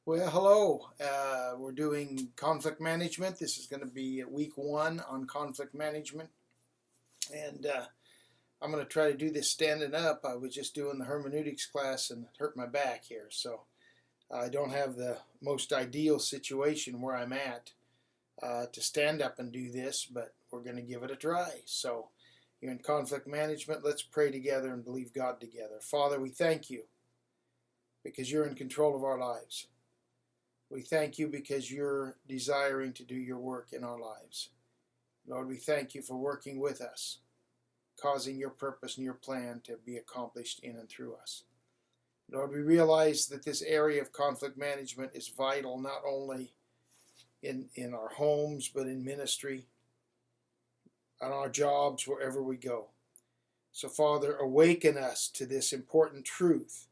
Well, hello. We're doing conflict management. This is going to be week 1 on conflict management. And I'm going to try to do this standing up. I was just doing the hermeneutics class and hurt my back here. So I don't have the most ideal situation where I'm at to stand up and do this, but we're going to give it a try. So you're in conflict management. Let's pray together and believe God together. Father, we thank you because you're in control of our lives. We thank you because you're desiring to do your work in our lives. Lord, we thank you for working with us, causing your purpose and your plan to be accomplished in and through us. Lord, we realize that this area of conflict management is vital not only in our homes, but in ministry, on our jobs, wherever we go. So, Father, awaken us to this important truth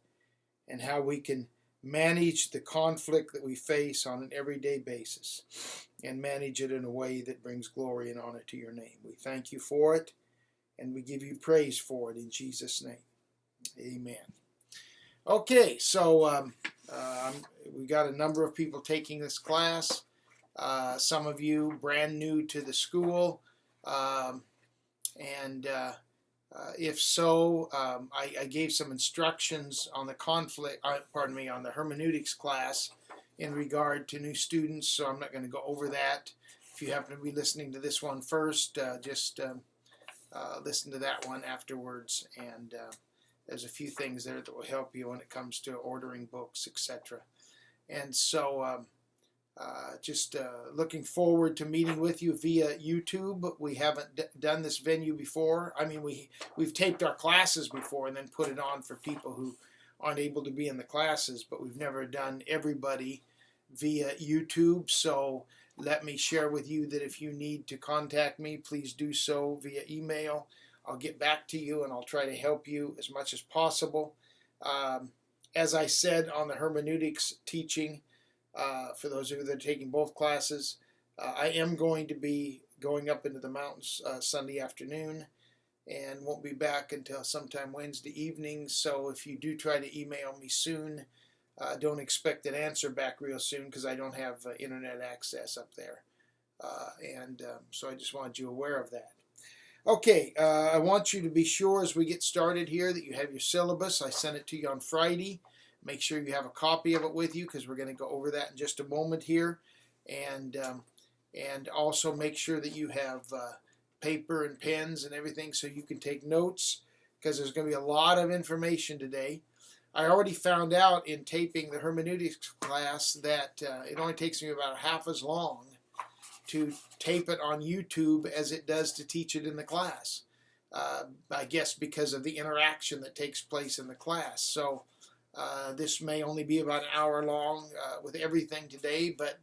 and how we can manage the conflict that we face on an everyday basis and manage it in a way that brings glory and honor to your name. We thank you for it and we give you praise for it in Jesus' name. Amen. Okay, so we got a number of people taking this class. Some of you brand new to the school, and if so, I gave some instructions on the on the hermeneutics class in regard to new students, so I'm not going to go over that. If you happen to be listening to this one first, just listen to that one afterwards, and there's a few things there that will help you when it comes to ordering books, etc. And so just looking forward to meeting with you via YouTube. We haven't done this venue before. I mean, we've taped our classes before and then put it on for people who aren't able to be in the classes, but we've never done everybody via YouTube. So let me share with you that if you need to contact me, please do so via email. I'll get back to you and I'll try to help you as much as possible. As I said on the hermeneutics teaching, for those of you that are taking both classes, I am going to be going up into the mountains Sunday afternoon and won't be back until sometime Wednesday evening. So if you do try to email me soon, don't expect an answer back real soon because I don't have internet access up there. So I just wanted you aware of that. Okay, I want you to be sure as we get started here that you have your syllabus. I sent it to you on Friday. Make sure you have a copy of it with you because we're going to go over that in just a moment here. And also make sure that you have paper and pens and everything so you can take notes because there's going to be a lot of information today. I already found out in taping the hermeneutics class that it only takes me about half as long to tape it on YouTube as it does to teach it in the class. I guess because of the interaction that takes place in the class. So this may only be about an hour long with everything today, but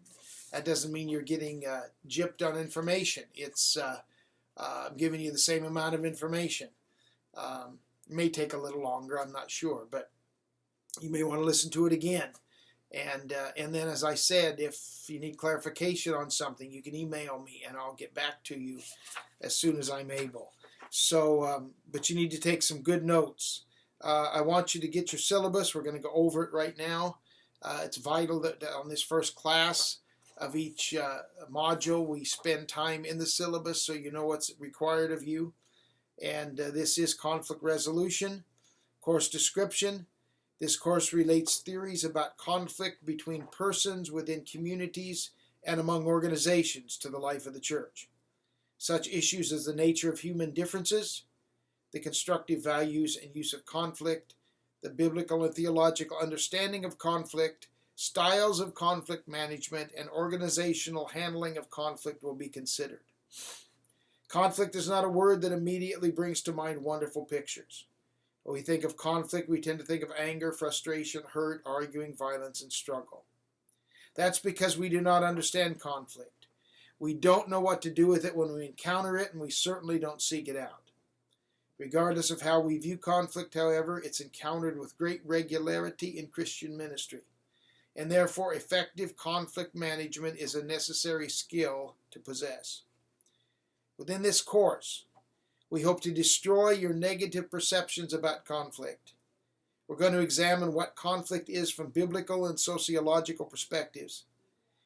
that doesn't mean you're getting gypped on information. It's I'm giving you the same amount of information. It may take a little longer, I'm not sure, but you may want to listen to it again. And then, as I said, if you need clarification on something, you can email me and I'll get back to you as soon as I'm able. So, but you need to take some good notes. I want you to get your syllabus. We're going to go over it right now. It's vital that on this first class of each module, we spend time in the syllabus so you know what's required of you. And this is conflict resolution, course description. This course relates theories about conflict between persons within communities and among organizations to the life of the church. Such issues as the nature of human differences, the constructive values and use of conflict, the biblical and theological understanding of conflict, styles of conflict management, and organizational handling of conflict will be considered. Conflict is not a word that immediately brings to mind wonderful pictures. When we think of conflict, we tend to think of anger, frustration, hurt, arguing, violence, and struggle. That's because we do not understand conflict. We don't know what to do with it when we encounter it, and we certainly don't seek it out. Regardless of how we view conflict, however, it's encountered with great regularity in Christian ministry, and therefore effective conflict management is a necessary skill to possess. Within this course, we hope to destroy your negative perceptions about conflict. We're going to examine what conflict is from biblical and sociological perspectives,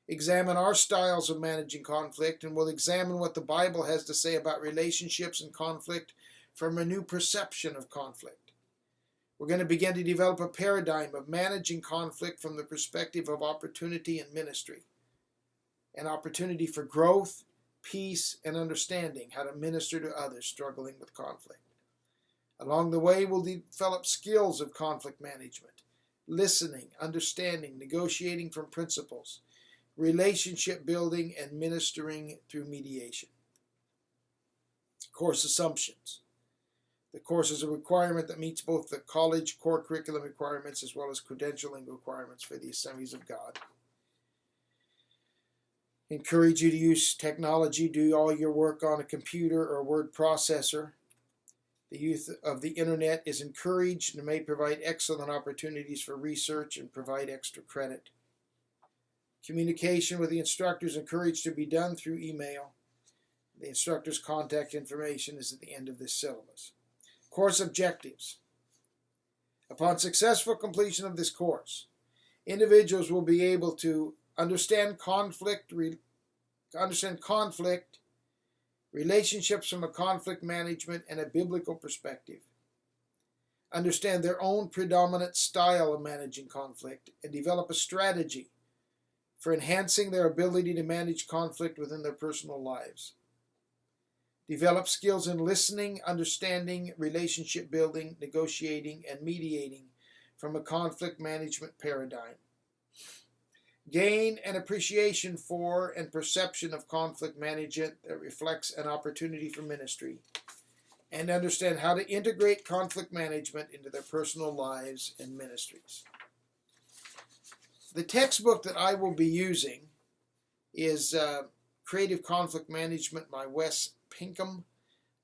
examine our styles of managing conflict, and we'll examine what the Bible has to say about relationships and conflict from a new perception of conflict. We're going to begin to develop a paradigm of managing conflict from the perspective of opportunity and ministry, an opportunity for growth, peace, and understanding how to minister to others struggling with conflict. Along the way, we'll develop skills of conflict management, listening, understanding, negotiating from principles, relationship building, and ministering through mediation. Course assumptions. The course is a requirement that meets both the college core curriculum requirements as well as credentialing requirements for the Assemblies of God. Encourage you to use technology, do all your work on a computer or word processor. The use of the internet is encouraged and may provide excellent opportunities for research and provide extra credit. Communication with the instructor is encouraged to be done through email. The instructor's contact information is at the end of this syllabus. Course objectives. Upon successful completion of this course, individuals will be able to understand conflict, relationships from a conflict management and a biblical perspective, understand their own predominant style of managing conflict, and develop a strategy for enhancing their ability to manage conflict within their personal lives. Develop skills in listening, understanding, relationship building, negotiating, and mediating from a conflict management paradigm. Gain an appreciation for and perception of conflict management that reflects an opportunity for ministry, and understand how to integrate conflict management into their personal lives and ministries. The textbook that I will be using is Creative Conflict Management by Wes Pinkham.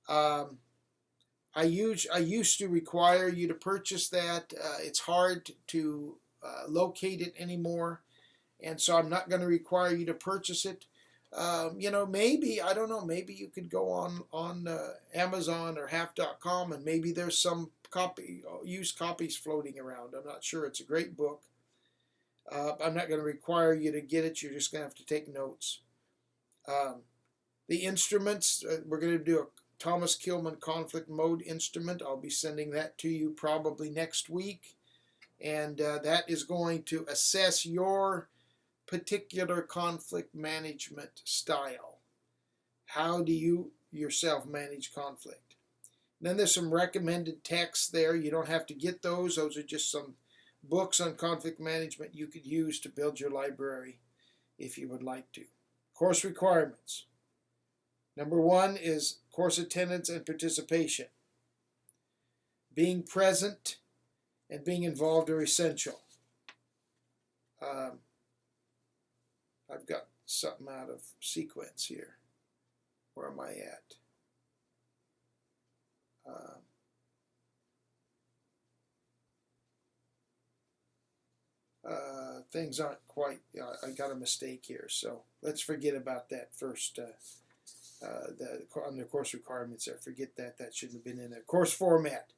I used to require you to purchase that. It's hard to locate it anymore, and so I'm not going to require you to purchase it. Maybe, I don't know, maybe you could go on Amazon or half.com and maybe there's some used copies floating around. I'm not sure. It's a great book. I'm not going to require you to get it. You're just going to have to take notes. The instruments, we're going to do a Thomas Kilmann conflict mode instrument. I'll be sending that to you probably next week. And that is going to assess your particular conflict management style. How do you yourself manage conflict? Then there's some recommended texts there. You don't have to get those. Those are just some books on conflict management you could use to build your library if you would like to. Course requirements. Number 1 is course attendance and participation. Being present and being involved are essential. I've got something out of sequence here. Where am I at? Things aren't quite, I got a mistake here, so let's forget about that first. On the course requirements there, forget that. That shouldn't have been in there. Course format.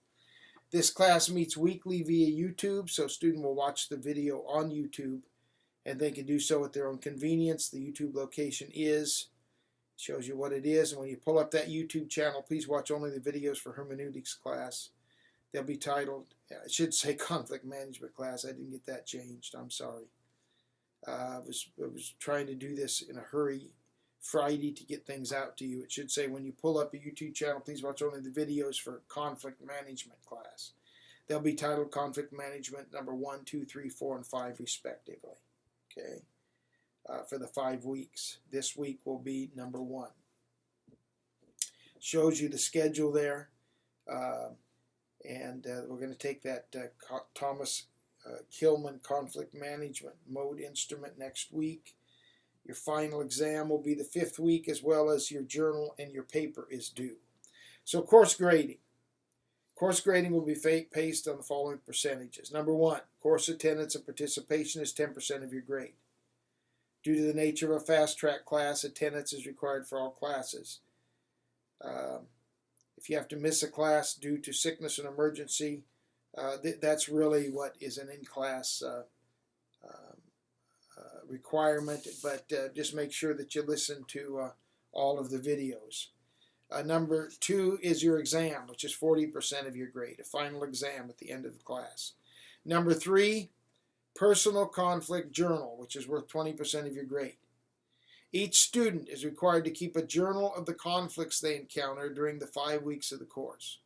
This class meets weekly via YouTube, so a student will watch the video on YouTube, and they can do so at their own convenience. The YouTube location shows you what it is, and when you pull up that YouTube channel, please watch only the videos for hermeneutics class. They'll be titled, I should say conflict management class. I didn't get that changed. I'm sorry. I was trying to do this in a hurry Friday to get things out to you. It should say when you pull up a YouTube channel, please watch only the videos for conflict management class. They'll be titled conflict management number 1, 2, 3, 4, and 5 respectively. Okay, for the 5 weeks. This week will be number 1. Shows you the schedule there. And we're going to take that Thomas Kilmann conflict management mode instrument next week. Your final exam will be the 5th week, as well as your journal and your paper is due. So course grading. Course grading will be based on the following percentages. Number 1, course attendance and participation is 10% of your grade. Due to the nature of a fast track class, attendance is required for all classes. If you have to miss a class due to sickness and emergency, That's really what is an in-class requirement, but just make sure that you listen to all of the videos. Number 2 is your exam, which is 40% of your grade, a final exam at the end of the class. Number 3, personal conflict journal, which is worth 20% of your grade. Each student is required to keep a journal of the conflicts they encounter during the 5 weeks of the course.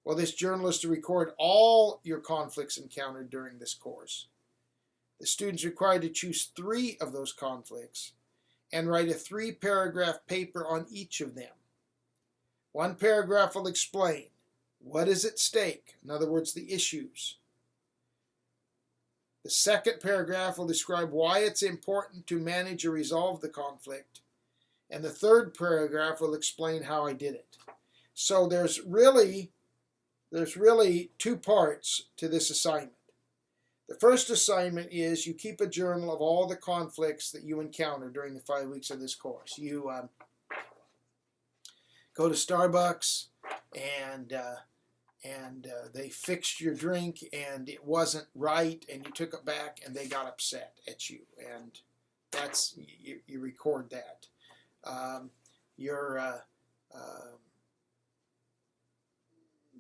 Well, this journal is to record all your conflicts encountered during this course. The student's required to choose 3 of those conflicts and write a 3-paragraph paper on each of them. 1 paragraph will explain what is at stake, in other words, the issues. The 2nd paragraph will describe why it's important to manage or resolve the conflict. And the 3rd paragraph will explain how I did it. So there's really 2 parts to this assignment. The first assignment is you keep a journal of all the conflicts that you encounter during the 5 weeks of this course. You go to Starbucks and they fixed your drink and it wasn't right and you took it back and they got upset at you, and that's you record that.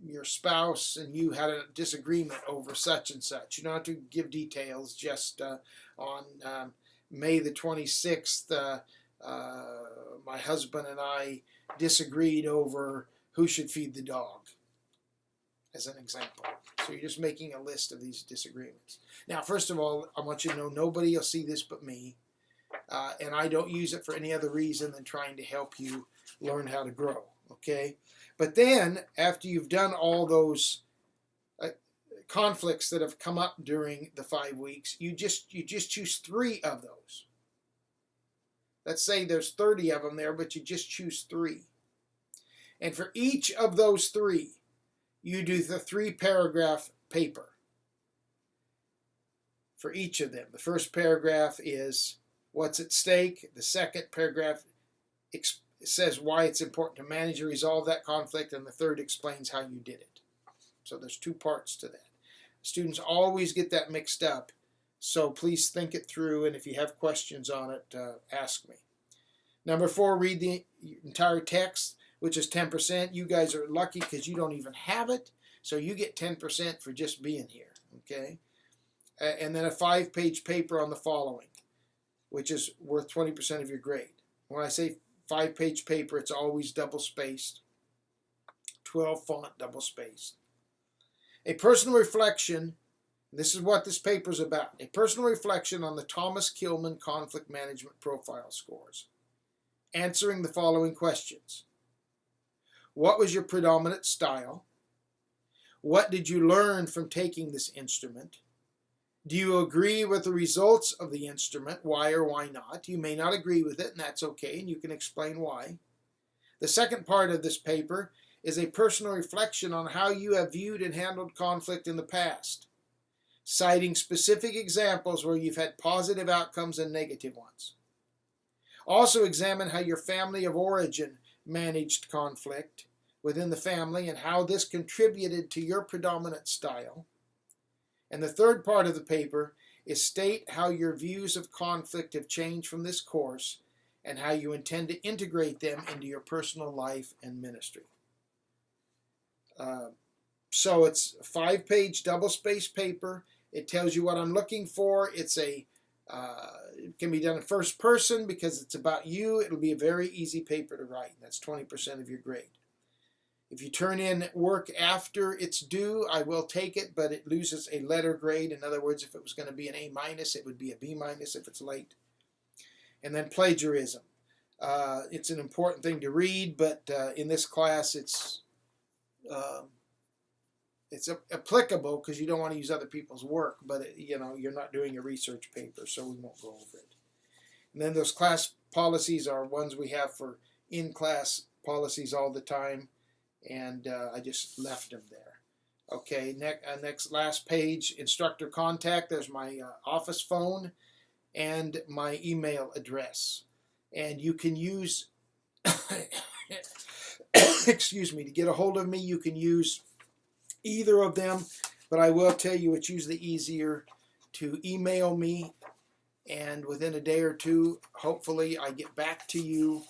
Your spouse and you had a disagreement over such and such. You don't have to give details. Just on May the 26th, my husband and I disagreed over who should feed the dog, as an example. So you're just making a list of these disagreements. Now, first of all, I want you to know nobody will see this but me, and I don't use it for any other reason than trying to help you learn how to grow, okay? But then, after you've done all those conflicts that have come up during the 5 weeks, you just choose 3 of those. Let's say there's 30 of them there, but you just choose 3. And for each of those 3, you do the 3-paragraph paper for each of them. The first paragraph is what's at stake. The second paragraph says why it's important to manage or resolve that conflict, and the third explains how you did it. So there's 2 parts to that. Students always get that mixed up, so please think it through, and if you have questions on it, ask me. Number 4, read the entire text, which is 10%. You guys are lucky because you don't even have it, so you get 10% for just being here, okay? And then a 5-page paper on the following, which is worth 20% of your grade. When I say 5-page paper, it's always double-spaced, 12-font double-spaced. A personal reflection, this is what this paper is about, a personal reflection on the Thomas Kilmann Conflict Management Profile Scores. Answering the following questions. What was your predominant style? What did you learn from taking this instrument? Do you agree with the results of the instrument? Why or why not? You may not agree with it, and that's okay, and you can explain why. The second part of this paper is a personal reflection on how you have viewed and handled conflict in the past, citing specific examples where you've had positive outcomes and negative ones. Also examine how your family of origin managed conflict within the family and how this contributed to your predominant style. And the third part of the paper is state how your views of conflict have changed from this course and how you intend to integrate them into your personal life and ministry. So it's a 5-page double-spaced paper. It tells you what I'm looking for. It's it can be done in first person because it's about you. It'll be a very easy paper to write. That's 20% of your grade. If you turn in work after it's due, I will take it, but it loses a letter grade. In other words, if it was going to be an A-, it would be a B- if it's late. And then plagiarism. It's an important thing to read, but in this class it's applicable because you don't want to use other people's work, but you're not doing a research paper, so we won't go over it. And then those class policies are ones we have for in-class policies all the time, and I just left them there. Okay, last page, instructor contact. There's my office phone and my email address. And you can use, excuse me, to get a hold of me, you can use either of them, but I will tell you it's usually easier to email me, and within a day or two, hopefully I get back to you,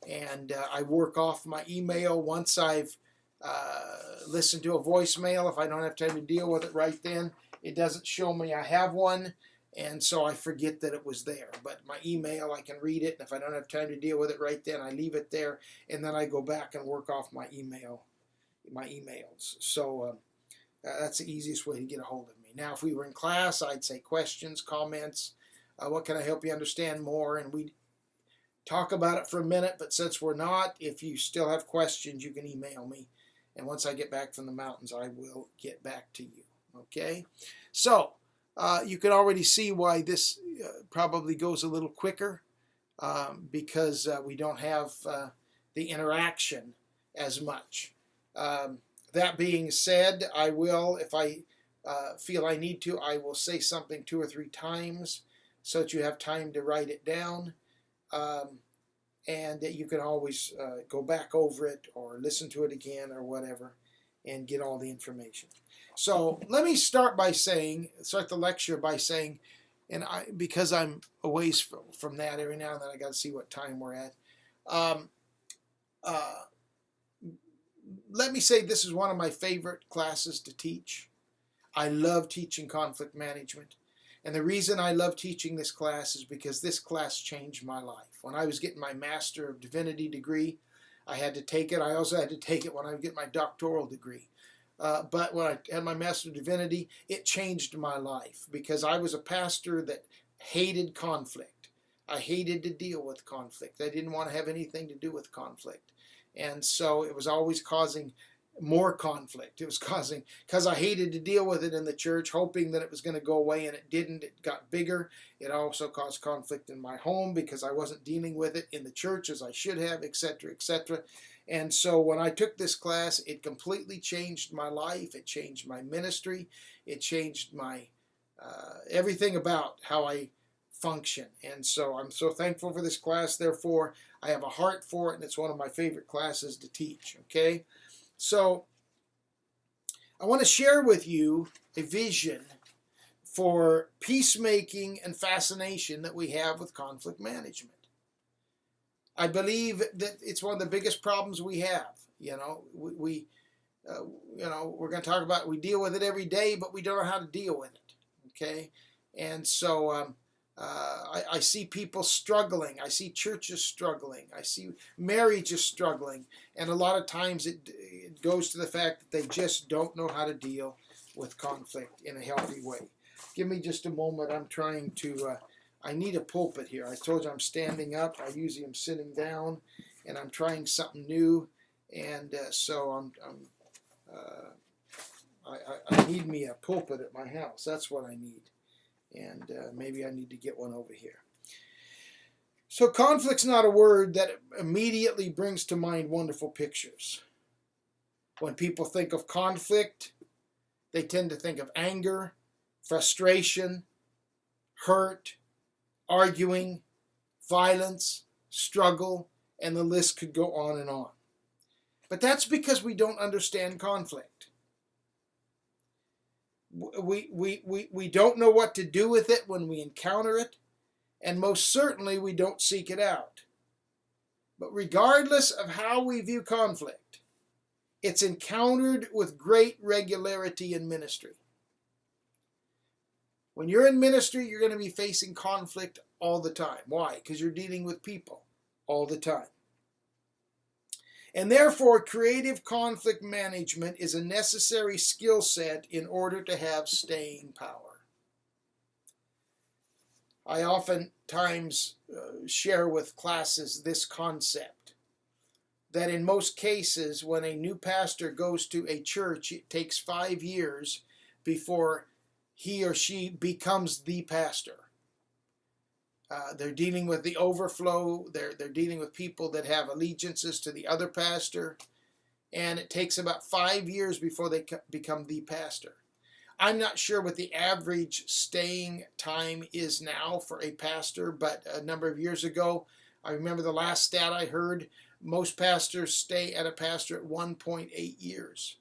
and I work off my email once I've listened to a voicemail. If I don't have time to deal with it right then, it doesn't show me I have one, and so I forget that it was there. But my email, I can read it, and if I don't have time to deal with it right then, I leave it there, and then I go back and work off my emails. So that's the easiest way to get a hold of me. Now, if we were in class, I'd say questions, comments, what can I help you understand more? And we talk about it for a minute, but since we're not, if you still have questions, you can email me. And once I get back from the mountains, I will get back to you. Okay? So, you can already see why this probably goes a little quicker because we don't have the interaction as much. That being said, I will, if I feel I need to, I will say something 2 or 3 times so that you have time to write it down. And that you can always go back over it or listen to it again or whatever and get all the information. So let me start the lecture by saying, and because I'm a ways from that, every now and then I got to see what time we're at. Let me say this is one of my favorite classes to teach. I love teaching conflict management. And the reason I love teaching this class is because this class changed my life. When I was getting my Master of Divinity degree, I had to take it. I also had to take it when I would get my doctoral degree. But when I had my Master of Divinity, it changed my life because I was a pastor that hated conflict. I hated to deal with conflict. I didn't want to have anything to do with conflict. And so it was always causing more conflict. It was causing, because I hated to deal with it in the church, hoping that it was going to go away, and it didn't. It got bigger. It also caused conflict in my home because I wasn't dealing with it in the church as I should have, etc., etc. And so when I took this class, it completely changed my life. It changed my ministry. It changed my everything about how I function. And so I'm so thankful for this class. Therefore, I have a heart for it, and it's one of my favorite classes to teach. Okay? So I want to share with you a vision for peacemaking and fascination that we have with conflict management. I believe that it's one of the biggest problems we have. You know, we're going to talk about, we deal with it every day, but we don't know how to deal with it. Okay? And so I see people struggling. I see churches struggling. I see marriages struggling. And a lot of times it goes to the fact that they just don't know how to deal with conflict in a healthy way. Give me just a moment. I'm trying to, I need a pulpit here. I told you I'm standing up. I usually am sitting down, and I'm trying something new. And so I need me a pulpit at my house. That's what I need. And maybe I need to get one over here. So conflict's not a word that immediately brings to mind wonderful pictures. When people think of conflict, they tend to think of anger, frustration, hurt, arguing, violence, struggle, and the list could go on and on. But that's because we don't understand conflict. We don't know what to do with it when we encounter it, and most certainly we don't seek it out. But regardless of how we view conflict, it's encountered with great regularity in ministry. When you're in ministry, you're going to be facing conflict all the time. Why? Because you're dealing with people all the time. And therefore, creative conflict management is a necessary skill set in order to have staying power. I oftentimes share with classes this concept, that in most cases, when a new pastor goes to a church, it takes 5 years before he or she becomes the pastor. They're dealing with the overflow. They're dealing with people that have allegiances to the other pastor. And it takes about 5 years before they become the pastor. I'm not sure what the average staying time is now for a pastor, but a number of years ago, I remember the last stat I heard, most pastors stay at a pastor at 1.8 years.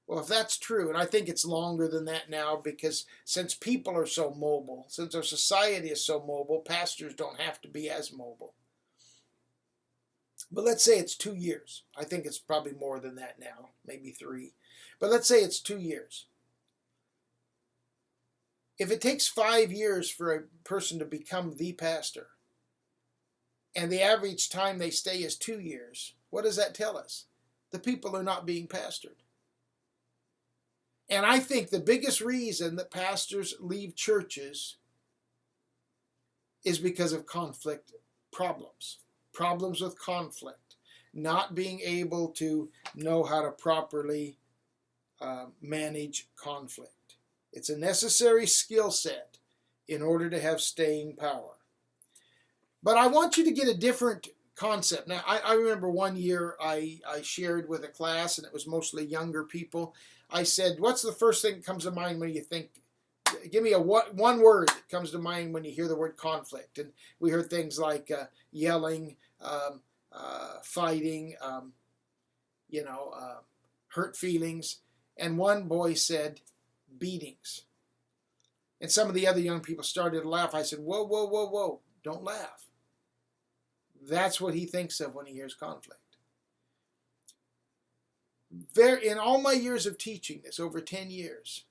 Well, if that's true, and I think it's longer than that now, because since people are so mobile, since our society is so mobile, pastors don't have to be as mobile. But let's say it's 2 years. I think it's probably more than that now, maybe 3. But let's say it's 2 years. If it takes 5 years for a person to become the pastor, and the average time they stay is 2 years, what does that tell us? The people are not being pastored. And I think the biggest reason that pastors leave churches is because of conflict problems. Problems with conflict. Not being able to know how to properly manage conflict. It's a necessary skill set in order to have staying power. But I want you to get a different concept. Now, I remember one year I shared with a class, and it was mostly younger people. I said, what's the first thing that comes to mind when you think, give me a one word that comes to mind when you hear the word conflict? And we heard things like yelling, fighting, hurt feelings. And one boy said, beatings. And some of the other young people started to laugh. I said, whoa, whoa, whoa, whoa, don't laugh. That's what he thinks of when he hears conflict. In all my years of teaching this, over 10 years,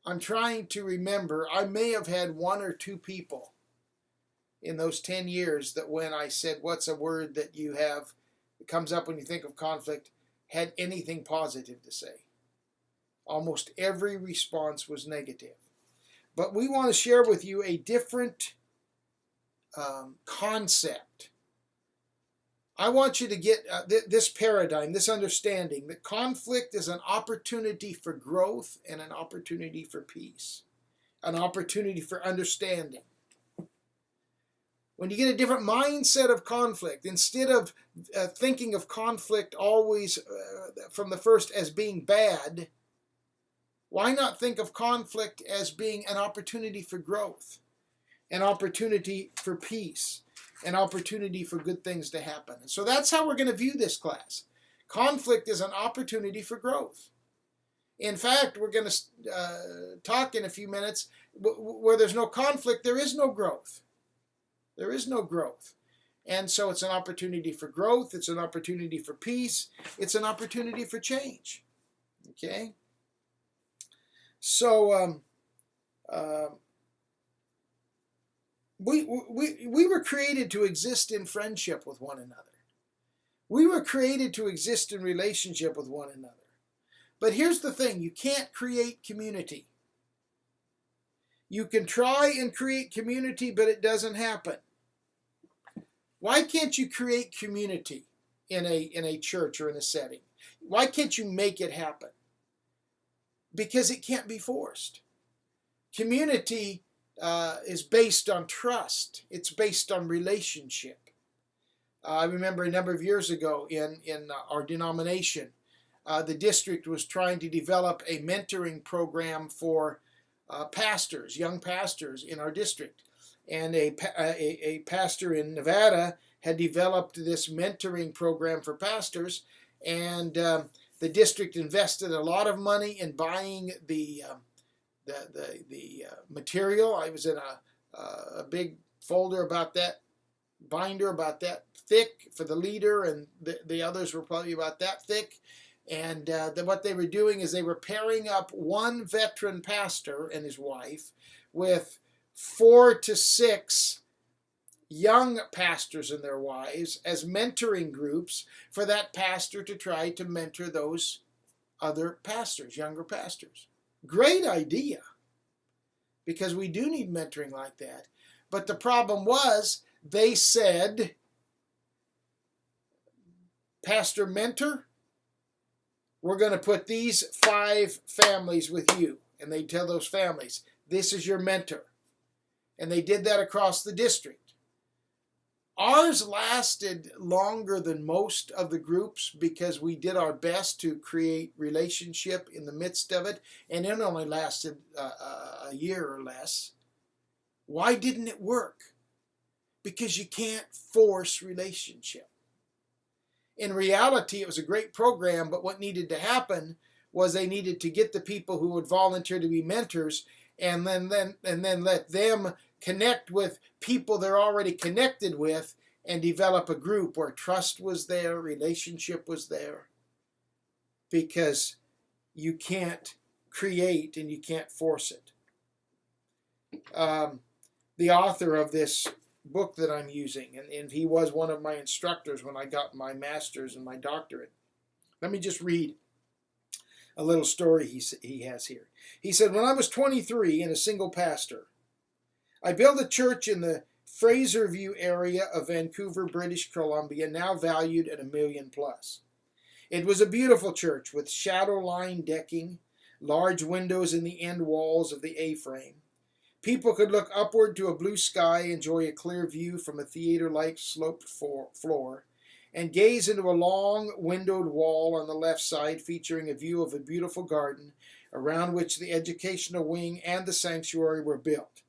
I'm trying to remember, I may have had 1 or 2 people in those 10 years that when I said, what's a word that you have that comes up when you think of conflict, had anything positive to say. Almost every response was negative. But we want to share with you a different concept. I want you to get this paradigm, this understanding that conflict is an opportunity for growth and an opportunity for peace, an opportunity for understanding. When you get a different mindset of conflict, instead of thinking of conflict always from the first as being bad, why not think of conflict as being an opportunity for growth, an opportunity for peace, an opportunity for good things to happen? And so that's how we're going to view this class. Conflict is an opportunity for growth. In fact, we're going to talk in a few minutes where there's no conflict, there is no growth. There is no growth. And so it's an opportunity for growth, it's an opportunity for peace, it's an opportunity for change. Okay? So we were created to exist in friendship with one another. We were created to exist in relationship with one another. But here's the thing, you can't create community. You can try and create community, but it doesn't happen. Why can't you create community in a church or in a setting? Why can't you make it happen? Because it can't be forced. Community is based on trust. It's based on relationship. I remember a number of years ago in our denomination, the district was trying to develop a mentoring program for pastors, young pastors in our district. And a pastor in Nevada had developed this mentoring program for pastors, and the district invested a lot of money in buying the material. I was in a big folder about that, binder about that thick for the leader, and the others were probably about that thick. And what they were doing is they were pairing up one veteran pastor and his wife with 4 to 6 young pastors and their wives as mentoring groups for that pastor to try to mentor those other pastors, younger pastors. Great idea, because we do need mentoring like that. But the problem was, they said, Pastor Mentor, we're going to put these 5 families with you. And they tell those families, this is your mentor. And they did that across the district. Ours lasted longer than most of the groups because we did our best to create relationship in the midst of it, and it only lasted a year or less. Why didn't it work? Because you can't force relationship. In reality, it was a great program, but what needed to happen was they needed to get the people who would volunteer to be mentors and then let them connect with people they're already connected with and develop a group where trust was there, relationship was there. Because you can't create and you can't force it. The author of this book that I'm using, and he was one of my instructors when I got my master's and my doctorate. Let me just read a little story he has here. He said, when I was 23 and a single pastor, I built a church in the Fraserview area of Vancouver, British Columbia, now valued at $1 million plus. It was a beautiful church with shadow-lined decking, large windows in the end walls of the A-frame. People could look upward to a blue sky, enjoy a clear view from a theater-like sloped floor, and gaze into a long windowed wall on the left side featuring a view of a beautiful garden around which the educational wing and the sanctuary were built.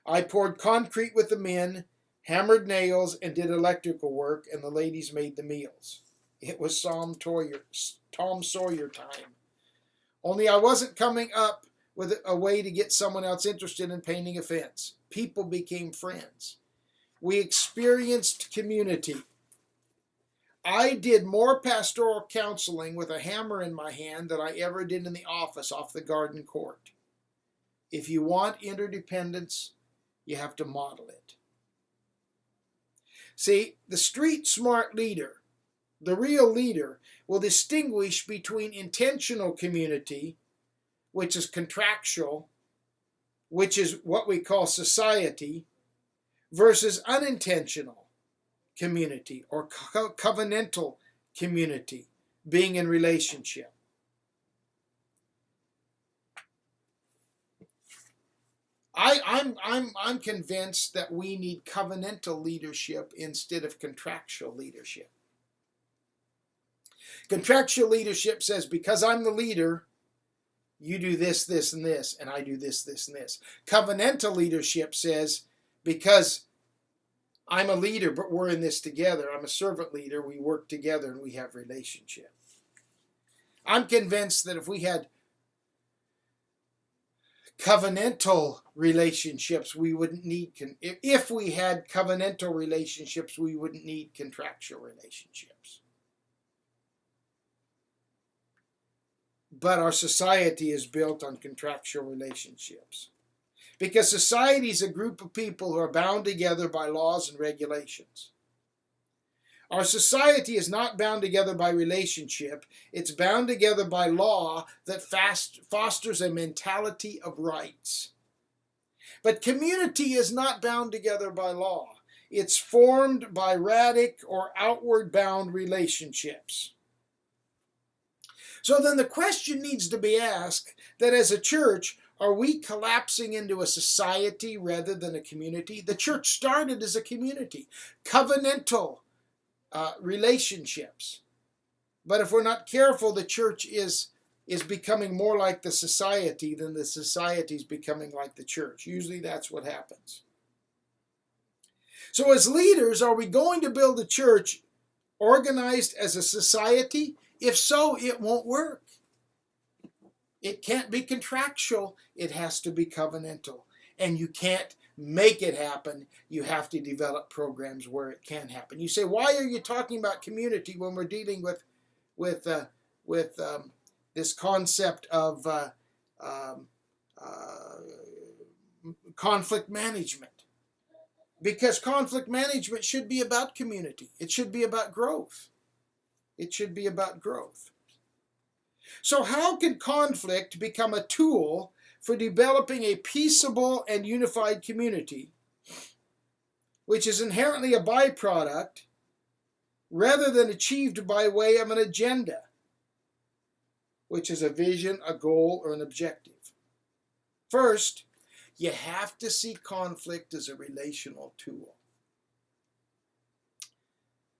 I poured concrete with the men, hammered nails, and did electrical work, and the ladies made the meals. It was Tom Sawyer time. Only I wasn't coming up with a way to get someone else interested in painting a fence. People became friends. We experienced community. I did more pastoral counseling with a hammer in my hand than I ever did in the office off the garden court. If you want interdependence, you have to model it. See, the street smart leader, the real leader, will distinguish between intentional community, which is contractual, which is what we call society, versus unintentional community or covenantal community, being in relationship. I'm convinced that we need covenantal leadership instead of contractual leadership. Contractual leadership says, because I'm the leader, you do this, this, and this, and I do this, this, and this. Covenantal leadership says, because I'm a leader, but we're in this together. I'm a servant leader. We work together and we have relationship. I'm convinced that if we had covenantal relationships, we wouldn't need, if we had covenantal relationships, we wouldn't need contractual relationships. But our society is built on contractual relationships. Because society is a group of people who are bound together by laws and regulations. Our society is not bound together by relationship. It's bound together by law that fosters a mentality of rights. But community is not bound together by law. It's formed by radic or outward bound relationships. So then the question needs to be asked that as a church, are we collapsing into a society rather than a community? The church started as a community, covenantal relationships. But if we're not careful, the church is becoming more like the society than the society is becoming like the church. Usually that's what happens. So as leaders, are we going to build a church organized as a society? If so, it won't work. It can't be contractual. It has to be covenantal. And you can't make it happen. You have to develop programs where it can happen. You say, why are you talking about community when we're dealing with this concept of conflict management? Because conflict management should be about community. It should be about growth. It should be about growth. So how can conflict become a tool for developing a peaceable and unified community, which is inherently a byproduct rather than achieved by way of an agenda, which is a vision, a goal, or an objective? First, you have to see conflict as a relational tool.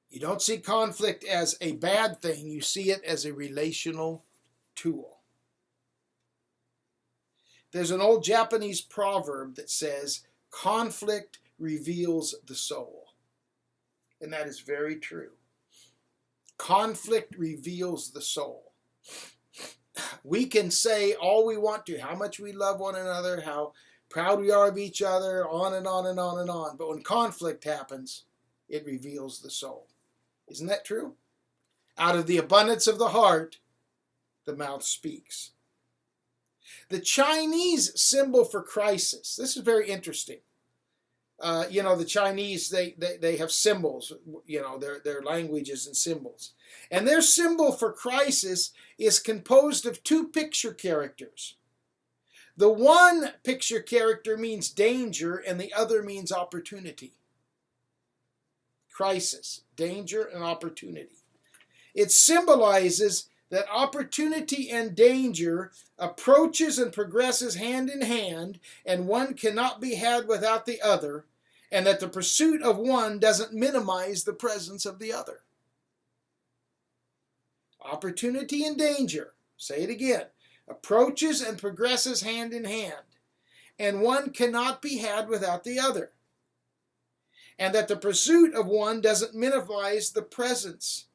You don't see conflict as a bad thing. You see it as a relational tool. There's an old Japanese proverb that says, conflict reveals the soul. And that is very true. Conflict reveals the soul. We can say all we want to, how much we love one another, how proud we are of each other, on and on and on and on. But when conflict happens, it reveals the soul. Isn't that true? Out of the abundance of the heart, the mouth speaks. The Chinese symbol for crisis. This is very interesting. The Chinese, they have symbols, their languages and symbols. And their symbol for crisis is composed of two picture characters. The one picture character means danger and the other means opportunity. Crisis, danger and opportunity. It symbolizes that opportunity and danger approaches and progresses hand in hand, and one cannot be had without the other, and that the pursuit of one doesn't minimize the presence of the other. Opportunity and danger, say it again, approaches and progresses hand in hand, and one cannot be had without the other, and that the pursuit of one doesn't minimize the presence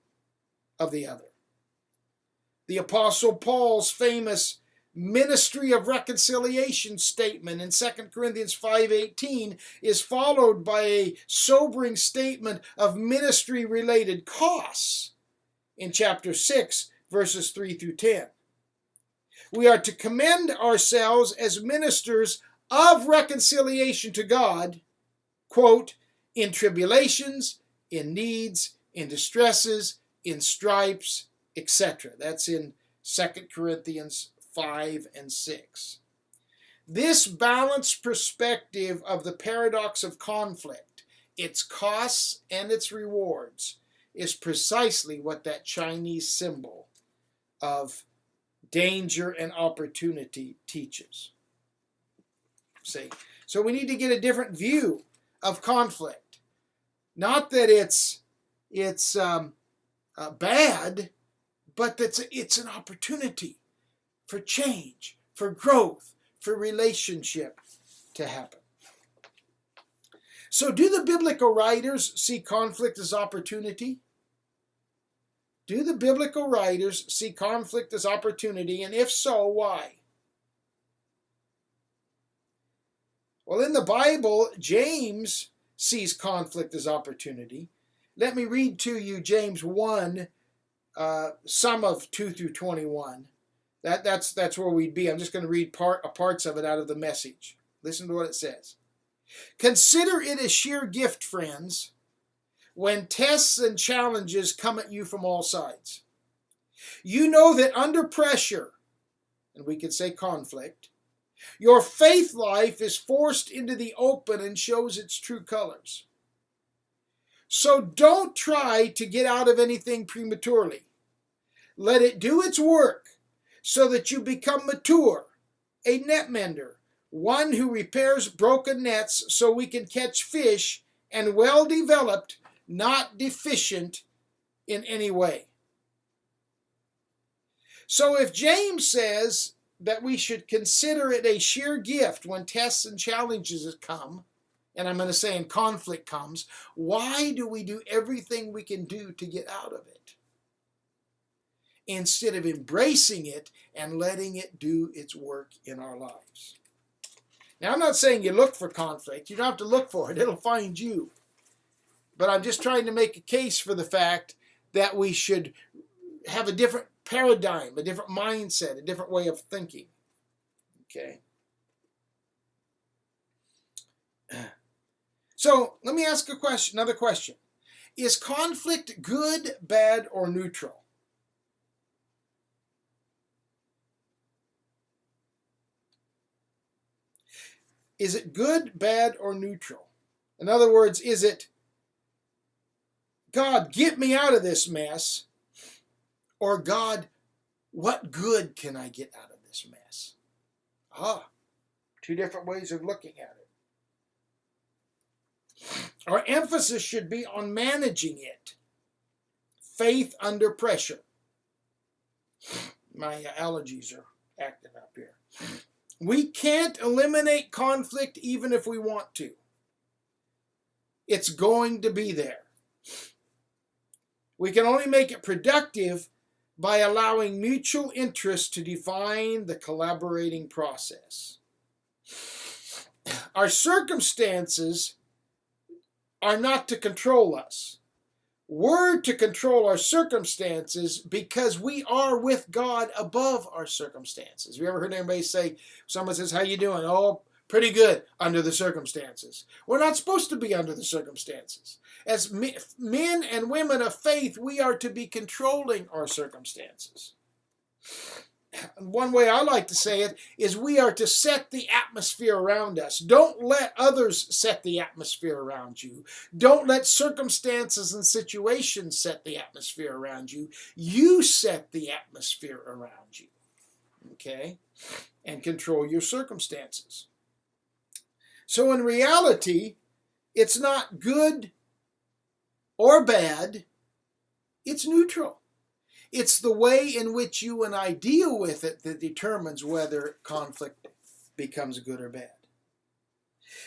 of the other. The Apostle Paul's famous ministry of reconciliation statement in 2 Corinthians 5:18 is followed by a sobering statement of ministry-related costs in chapter 6, verses 3 through 10. We are to commend ourselves as ministers of reconciliation to God, quote, in tribulations, in needs, in distresses, in stripes, etc. That's in 2 Corinthians 5 and 6. This balanced perspective of the paradox of conflict, its costs and its rewards, is precisely what that Chinese symbol of danger and opportunity teaches. See? So we need to get a different view of conflict. Not that it's bad, but that it's an opportunity for change, for growth, for relationship to happen. So do the biblical writers see conflict as opportunity? Do the biblical writers see conflict as opportunity, and if so, why? Well, in the Bible, James sees conflict as opportunity. Let me read to you James 1, some of 2 through 21. That's where we'd be. I'm just going to read parts of it out of the Message. Listen to what it says. Consider it a sheer gift, friends, when tests and challenges come at you from all sides. You know that under pressure, and we could say conflict, your faith life is forced into the open and shows its true colors. So don't try to get out of anything prematurely. Let it do its work so that you become mature, a net mender, one who repairs broken nets so we can catch fish, and well developed, not deficient in any way. So if James says that we should consider it a sheer gift when tests and challenges come, and I'm going to say in conflict comes, why do we do everything we can do to get out of it, instead of embracing it and letting it do its work in our lives? Now, I'm not saying you look for conflict. You don't have to look for it. It'll find you. But I'm just trying to make a case for the fact that we should have a different paradigm, a different mindset, a different way of thinking. Okay? So, let me ask another question. Is conflict good, bad, or neutral? Is it good, bad, or neutral? In other words, is it, God, get me out of this mess, or God, what good can I get out of this mess? Two different ways of looking at it. Our emphasis should be on managing it. Faith under pressure. My allergies are acting up here. We can't eliminate conflict even if we want to. It's going to be there. We can only make it productive by allowing mutual interest to define the collaborating process. Our circumstances are not to control us. We're to control our circumstances because we are with God above our circumstances. Have you ever heard anybody say, someone says, how you doing? Oh, pretty good under the circumstances. We're not supposed to be under the circumstances. As men and women of faith, we are to be controlling our circumstances. One way I like to say it is we are to set the atmosphere around us. Don't let others set the atmosphere around you. Don't let circumstances and situations set the atmosphere around you. You set the atmosphere around you. Okay? And control your circumstances. So in reality, it's not good or bad. It's neutral. It's the way in which you and I deal with it that determines whether conflict becomes good or bad.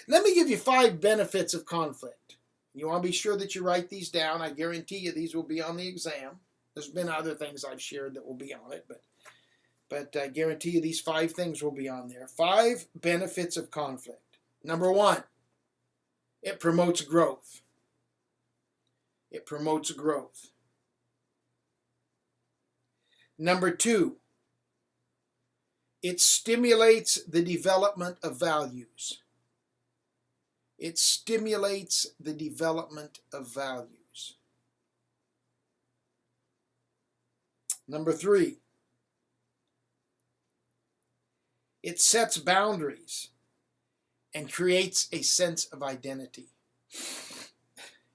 Let me give you 5 benefits of conflict. You want to be sure that you write these down. I guarantee you these will be on the exam. There's been other things I've shared that will be on it, but I guarantee you these 5 things will be on there. 5 benefits of conflict. Number 1, it promotes growth. It promotes growth. Number 2, it stimulates the development of values. It stimulates the development of values. Number 3, it sets boundaries and creates a sense of identity.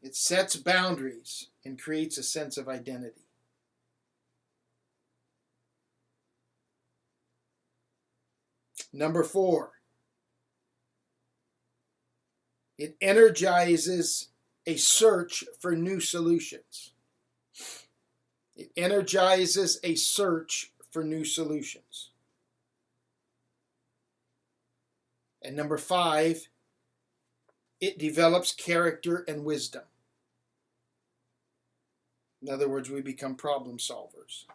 It sets boundaries and creates a sense of identity. Number 4, it energizes a search for new solutions. It energizes a search for new solutions. And number 5, it develops character and wisdom. In other words, we become problem solvers.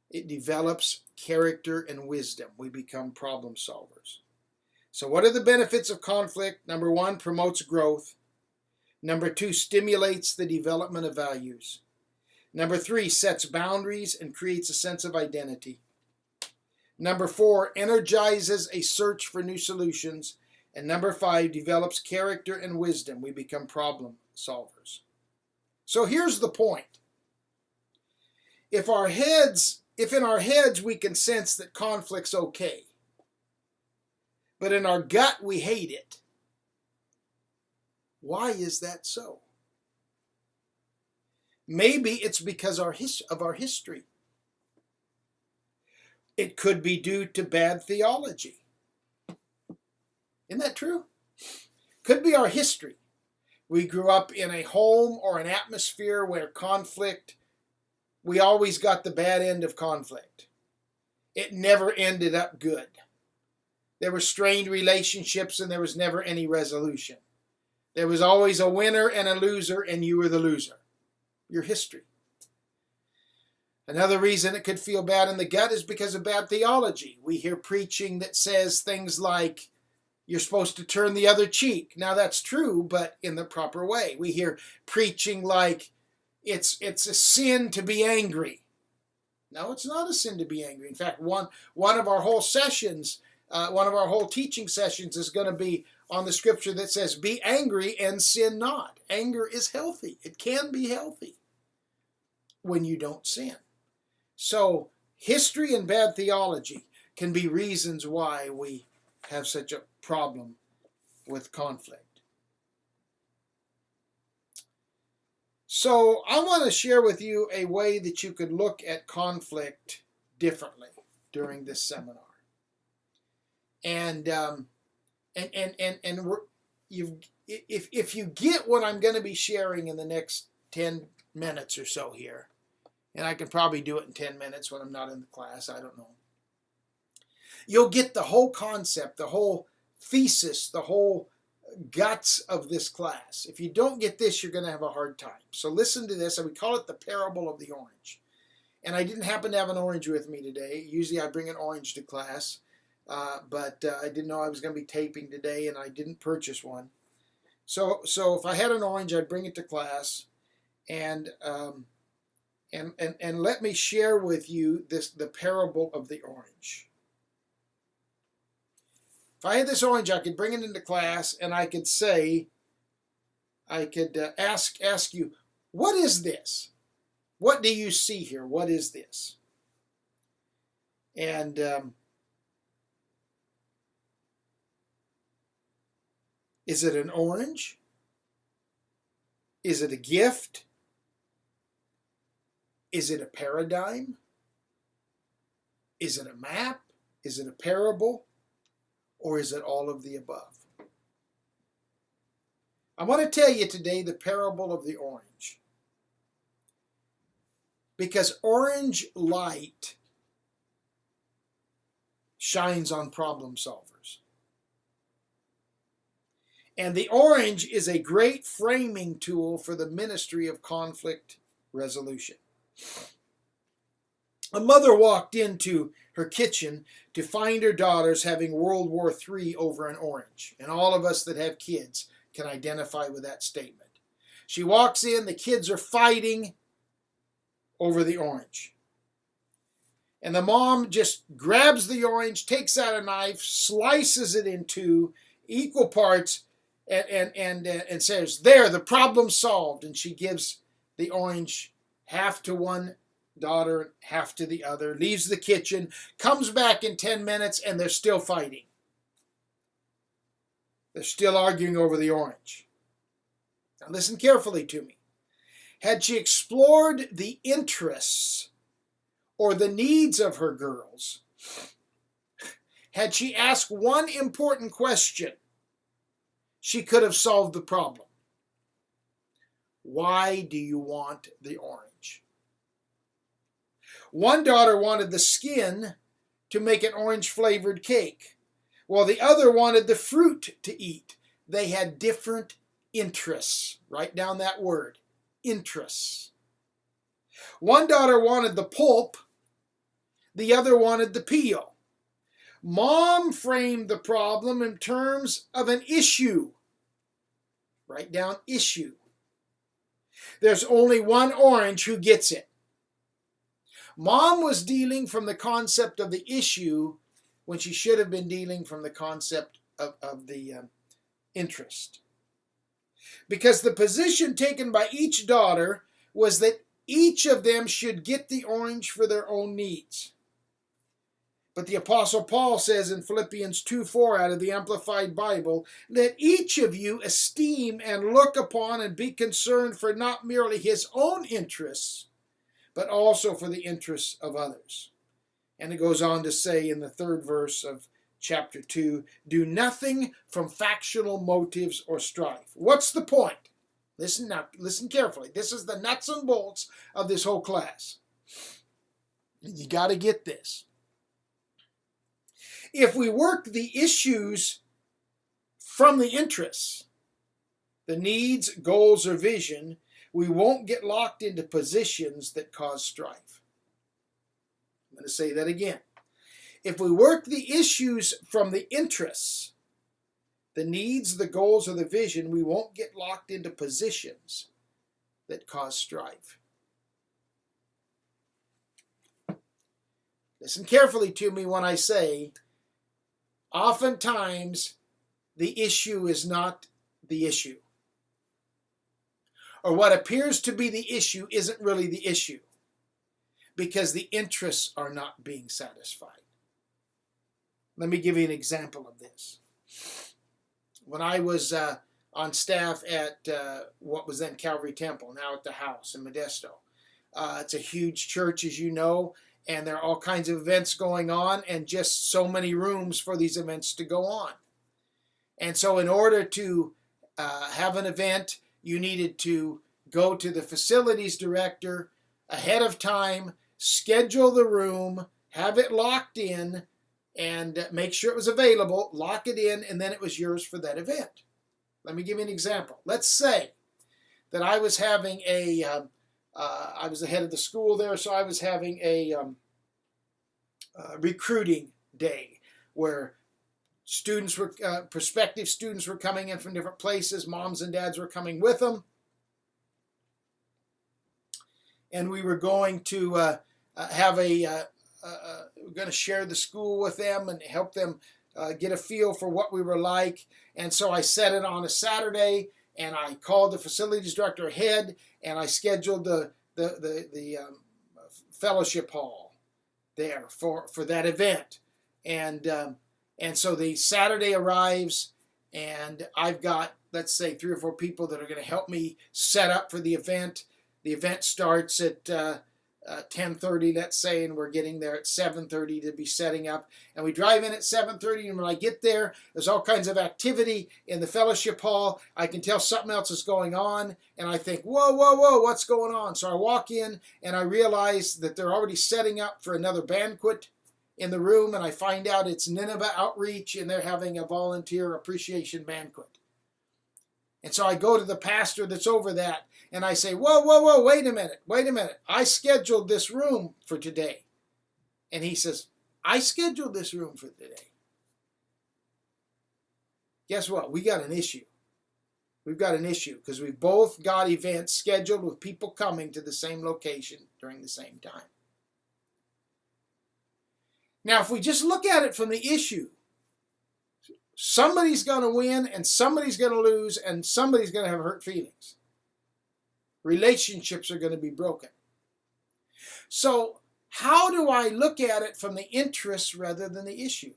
It develops character and wisdom. We become problem solvers. So what are the benefits of conflict? Number 1, promotes growth. Number 2, stimulates the development of values. Number 3, sets boundaries and creates a sense of identity. Number 4, energizes a search for new solutions. And number 5, develops character and wisdom. We become problem solvers. So here's the point. If in our heads we can sense that conflict's okay, but in our gut we hate it, why is that so? Maybe it's because of our history. It could be due to bad theology. Isn't that true? Could be our history. We grew up in a home or an atmosphere where conflict, we always got the bad end of conflict. It never ended up good. There were strained relationships and there was never any resolution. There was always a winner and a loser, and you were the loser. Your history. Another reason it could feel bad in the gut is because of bad theology. We hear preaching that says things like, you're supposed to turn the other cheek. Now that's true, but in the proper way. We hear preaching like it's a sin to be angry. No, it's not a sin to be angry. In fact, one of our whole sessions, one of our whole teaching sessions is going to be on the scripture that says, be angry and sin not. Anger is healthy. It can be healthy when you don't sin. So history and bad theology can be reasons why we have such a problem with conflict. So I want to share with you a way that you could look at conflict differently during this seminar. And if you get what I'm going to be sharing in the next 10 minutes or so here, and I can probably do it in 10 minutes when I'm not in the class, I don't know. You'll get the whole concept, the whole thesis, the whole guts of this class. If you don't get this, you're going to have a hard time. So listen to this, and we call it the parable of the orange. And I didn't happen to have an orange with me today. Usually I bring an orange to class, but I didn't know I was going to be taping today, and I didn't purchase one. So if I had an orange, I'd bring it to class, and let me share with you the parable of the orange. If I had this orange, I could bring it into class, and I could say, ask you, what is this? What do you see here? What is this? And is it an orange? Is it a gift? Is it a paradigm? Is it a map? Is it a parable? Or is it all of the above? I want to tell you today the parable of the orange. Because orange light shines on problem solvers. And the orange is a great framing tool for the ministry of conflict resolution. A mother walked into her kitchen to find her daughters having World War III over an orange. And all of us that have kids can identify with that statement. She walks in, the kids are fighting over the orange. And the mom just grabs the orange, takes out a knife, slices it in two equal parts, and says, "There, the problem's solved." And she gives the orange half to one daughter, half to the other, leaves the kitchen, comes back in 10 minutes, and they're still fighting. They're still arguing over the orange. Now listen carefully to me. Had she explored the interests or the needs of her girls, had she asked one important question, she could have solved the problem. Why do you want the orange? One daughter wanted the skin to make an orange-flavored cake, while the other wanted the fruit to eat. They had different interests. Write down that word, interests. One daughter wanted the pulp, the other wanted the peel. Mom framed the problem in terms of an issue. Write down issue. There's only one orange, who gets it? Mom was dealing from the concept of the issue when she should have been dealing from the concept of the interest. Because the position taken by each daughter was that each of them should get the orange for their own needs. But the Apostle Paul says in Philippians 2:4 out of the Amplified Bible, "Let each of you esteem and look upon and be concerned for not merely his own interests, but also for the interests of others." And it goes on to say in the 3rd verse of chapter 2, "Do nothing from factional motives or strife." What's the point? Listen now, listen carefully. This is the nuts and bolts of this whole class. You got to get this. If we work the issues from the interests, the needs, goals, or vision, we won't get locked into positions that cause strife. I'm going to say that again. If we work the issues from the interests, the needs, the goals, or the vision, we won't get locked into positions that cause strife. Listen carefully to me when I say, oftentimes the issue is not the issue. Or what appears to be the issue isn't really the issue, because the interests are not being satisfied. Let me give you an example of this. When I was on staff at what was then Calvary Temple, now at the house in Modesto, it's a huge church, as you know, and there are all kinds of events going on, and just so many rooms for these events to go on. And so in order to have an event, you needed to go to the facilities director ahead of time, schedule the room, have it locked in, and make sure it was available, lock it in, and then it was yours for that event. Let me give you an example. Let's say that I was having I was the head of the school there, so I was having a recruiting day where prospective students were coming in from different places. Moms and dads were coming with them. And we were going to we're going to share the school with them and help them get a feel for what we were like. And so I set it on a Saturday, and I called the facilities director ahead, and I scheduled the fellowship hall there for that event. And so the Saturday arrives, and I've got, let's say, 3 or 4 people that are going to help me set up for the event. The event starts at 10:30, let's say, and we're getting there at 7:30 to be setting up. And we drive in at 7:30, and when I get there, there's all kinds of activity in the fellowship hall. I can tell something else is going on, and I think, whoa, whoa, whoa, what's going on? So I walk in, and I realize that they're already setting up for another banquet in the room, and I find out it's Nineveh Outreach, and they're having a volunteer appreciation banquet. And so I go to the pastor that's over that, and I say, whoa, whoa, whoa, wait a minute. I scheduled this room for today. And he says, I scheduled this room for today. Guess what? We got an issue. We've got an issue because we've both got events scheduled with people coming to the same location during the same time. Now, if we just look at it from the issue, somebody's going to win and somebody's going to lose and somebody's going to have hurt feelings. Relationships are going to be broken. So how do I look at it from the interest rather than the issue?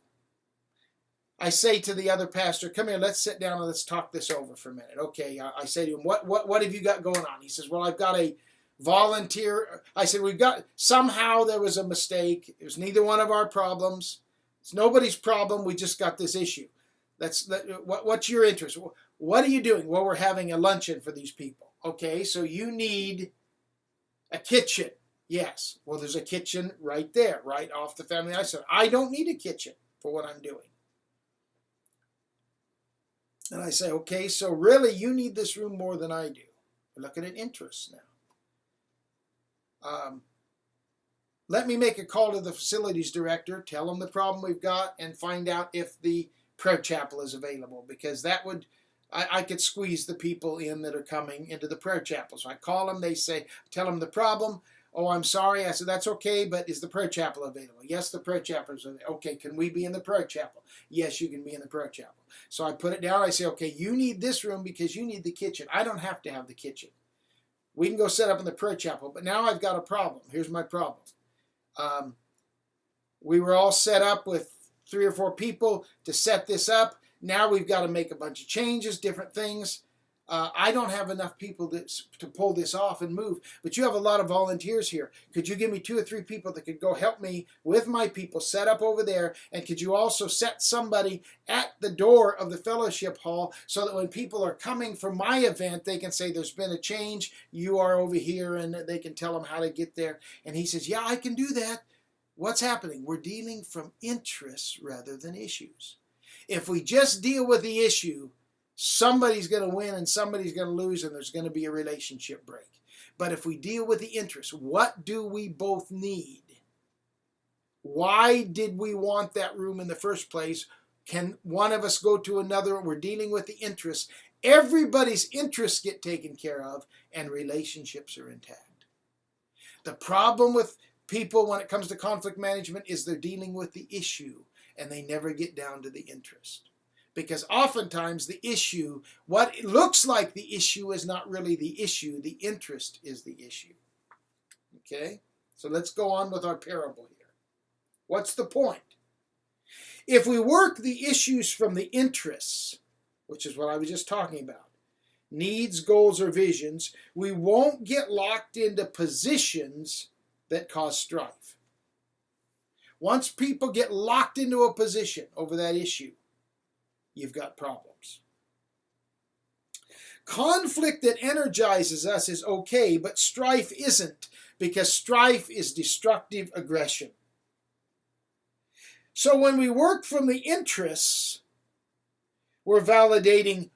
I say to the other pastor, come here, let's sit down and let's talk this over for a minute. Okay, I say to him, what have you got going on? He says, well, I've got a volunteer. I said, somehow there was a mistake. It was neither one of our problems. It's nobody's problem. We just got this issue. What's your interest? What are you doing? Well, we're having a luncheon for these people. Okay, so you need a kitchen. Yes. Well, there's a kitchen right there, right off the family. I said, I don't need a kitchen for what I'm doing. And I say, okay, so really you need this room more than I do. We're looking at interests now. Let me make a call to the facilities director, tell him the problem we've got, and find out if the prayer chapel is available, because that would, I could squeeze the people in that are coming into the prayer chapel. So I call them, they say, tell them the problem. Oh, I'm sorry. I said, that's okay, but is the prayer chapel available? Yes, the prayer chapel is available. Okay, can we be in the prayer chapel? Yes, you can be in the prayer chapel. So I put it down. I say, okay, you need this room because you need the kitchen. I don't have to have the kitchen. We can go set up in the prayer chapel, but now I've got a problem. Here's my problem. We were all set up with 3 or 4 people to set this up. Now we've got to make a bunch of changes, different things. I don't have enough people to pull this off and move, but you have a lot of volunteers here. Could you give me 2 or 3 people that could go help me with my people set up over there? And could you also set somebody at the door of the fellowship hall so that when people are coming for my event, they can say, there's been a change, you are over here, and they can tell them how to get there. And he says, yeah, I can do that. What's happening? We're dealing from interests rather than issues. If we just deal with the issue, somebody's going to win and somebody's going to lose, and there's going to be a relationship break. But if we deal with the interest, what do we both need? Why did we want that room in the first place? Can one of us go to another? We're dealing with the interest. Everybody's interests get taken care of, and relationships are intact. The problem with people when it comes to conflict management is they're dealing with the issue, and they never get down to the interest. Because oftentimes the issue, what it looks like the issue is not really the issue. The interest is the issue. Okay? So let's go on with our parable here. What's the point? If we work the issues from the interests, which is what I was just talking about, needs, goals, or visions, we won't get locked into positions that cause strife. Once people get locked into a position over that issue, you've got problems. Conflict that energizes us is okay, but strife isn't, because strife is destructive aggression. So when we work from the interests, we're validating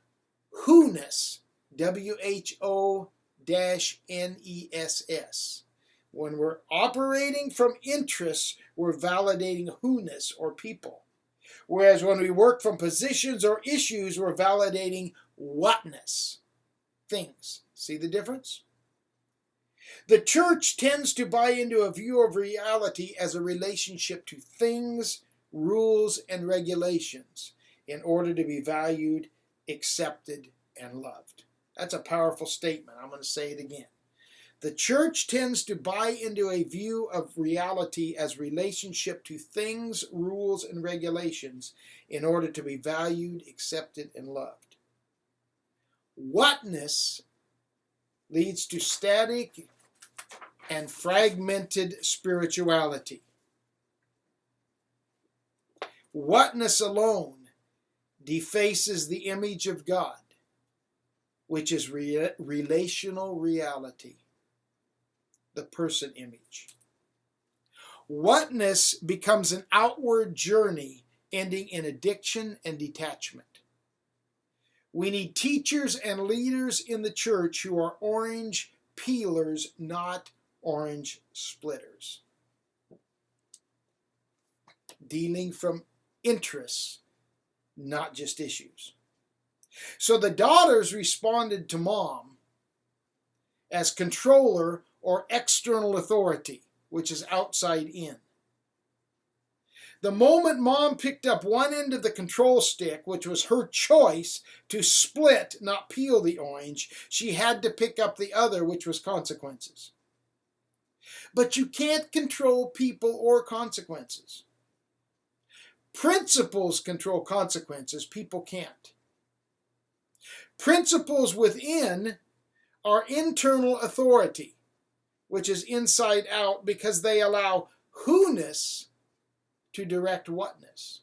who-ness, W-H-O-N-E-S-S. When we're operating from interests, we're validating who-ness or people. Whereas when we work from positions or issues, we're validating whatness, things. See the difference? The church tends to buy into a view of reality as a relationship to things, rules, and regulations in order to be valued, accepted, and loved. That's a powerful statement. I'm going to say it again. The church tends to buy into a view of reality as relationship to things, rules, and regulations in order to be valued, accepted, and loved. Whatness leads to static and fragmented spirituality. Whatness alone defaces the image of God, which is relational reality, the person image. Whatness becomes an outward journey ending in addiction and detachment. We need teachers and leaders in the church who are orange peelers, not orange splitters. Dealing from interests, not just issues. So the daughters responded to mom as controller or external authority, which is outside in. The moment mom picked up one end of the control stick, which was her choice to split, not peel the orange, she had to pick up the other, which was consequences. But you can't control people or consequences. Principles control consequences, people can't. Principles within are internal authority, which is inside out, because they allow who-ness to direct whatness.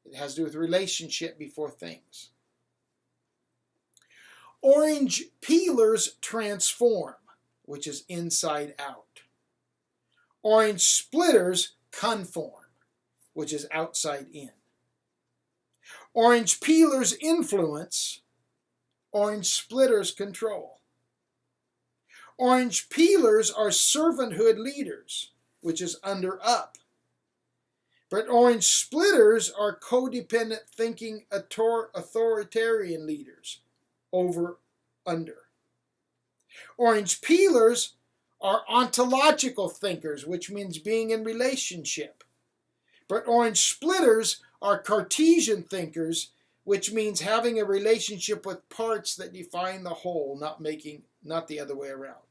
It has to do with relationship before things. Orange peelers transform, which is inside out. Orange splitters conform, which is outside in. Orange peelers influence, orange splitters control. Orange peelers are servanthood leaders, which is under up. But orange splitters are codependent thinking authoritarian leaders, over under. Orange peelers are ontological thinkers, which means being in relationship. But orange splitters are Cartesian thinkers, which means having a relationship with parts that define the whole, not the other way around.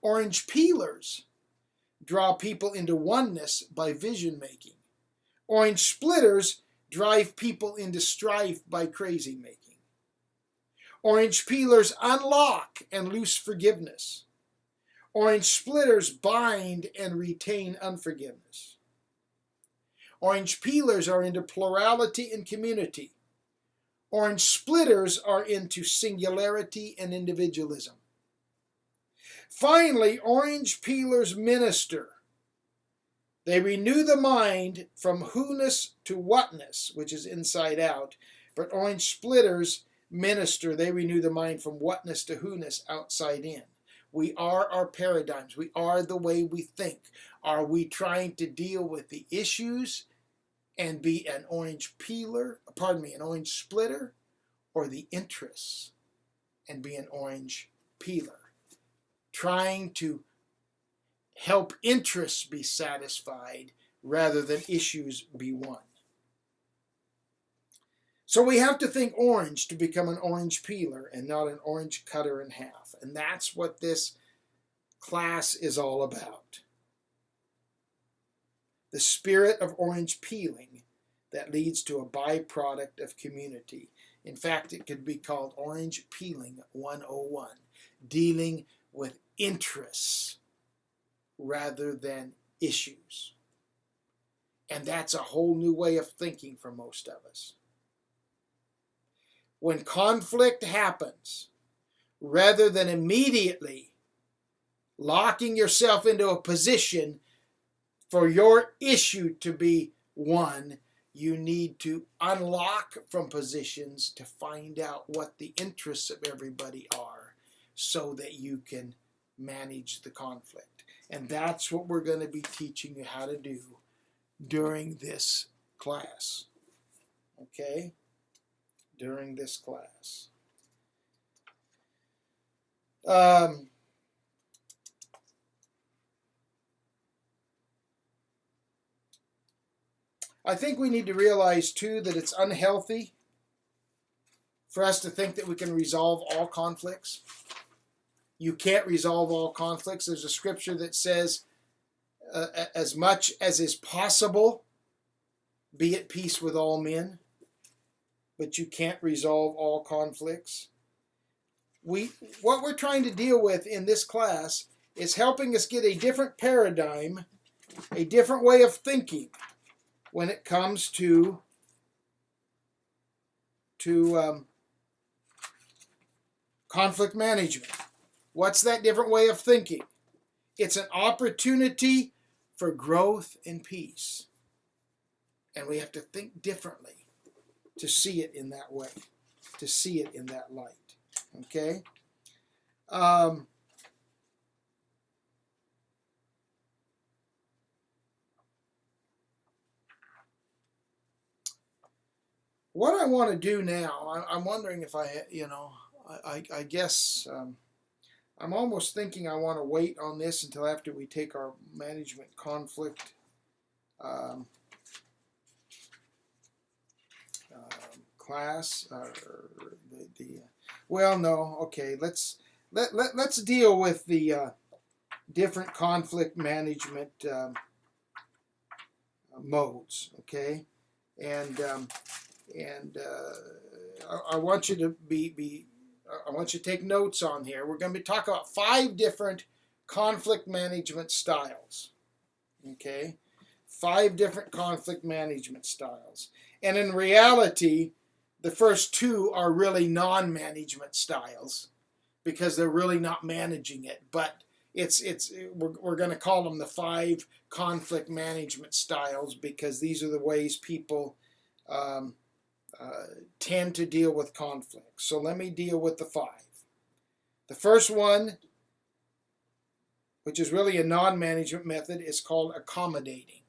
Orange peelers draw people into oneness by vision making. Orange splitters drive people into strife by crazy making. Orange peelers unlock and loose forgiveness. Orange splitters bind and retain unforgiveness. Orange peelers are into plurality and community. Orange splitters are into singularity and individualism. Finally, orange peelers minister. They renew the mind from who-ness to whatness, which is inside out. But orange splitters minister. They renew the mind from whatness to who-ness, outside in. We are our paradigms. We are the way we think. Are we trying to deal with the issues and be an orange an orange splitter, or the interests and be an orange peeler? Trying to help interests be satisfied rather than issues be won. So we have to think orange to become an orange peeler and not an orange cutter in half. And that's what this class is all about. The spirit of orange peeling that leads to a byproduct of community. In fact, it could be called Orange Peeling 101, dealing with interests rather than issues. And that's a whole new way of thinking for most of us. When conflict happens, rather than immediately locking yourself into a position for your issue to be won, You need to unlock from positions to find out what the interests of everybody are so that you can manage the conflict. And that's what we're going to be teaching you how to do during this class. Okay? During this class. I think we need to realize, too, that it's unhealthy for us to think that we can resolve all conflicts. You can't resolve all conflicts. There's a scripture that says, as much as is possible, be at peace with all men. But you can't resolve all conflicts. What we're trying to deal with in this class is helping us get a different paradigm, a different way of thinking when it comes to conflict management. What's that different way of thinking? It's an opportunity for growth and peace. And we have to think differently to see it in that way, to see it in that light. Okay? What I want to do now, I'm wondering if I guess I'm almost thinking I want to wait on this until after we take our management conflict class. Well, no, okay. Let's deal with the different conflict management modes, okay? And I want you to I want you to take notes on here. We're going to be talking about 5 different conflict management styles. Okay? 5 different conflict management styles. And in reality, the first 2 are really non-management styles because they're really not managing it. But we're going to call them the 5 conflict management styles because these are the ways people tend to deal with conflict. So let me deal with the 5. The first one, which is really a non-management method, is called accommodating.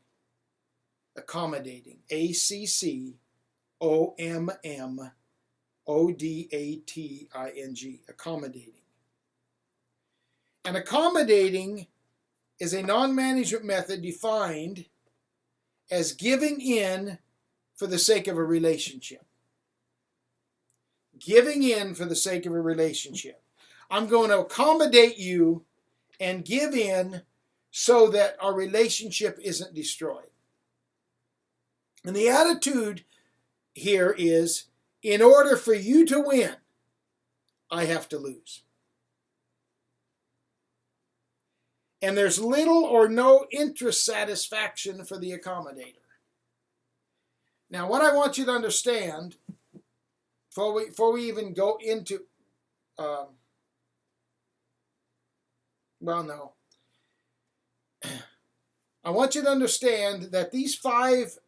Accommodating. ACCOMMODATING. Accommodating. And accommodating is a non-management method defined as giving in for the sake of a relationship. Giving in for the sake of a relationship. I'm going to accommodate you and give in so that our relationship isn't destroyed. And the attitude here is, in order for you to win, I have to lose. And there's little or no interest satisfaction for the accommodator. Now, what I want you to understand, before we even go into, I want you to understand that these 5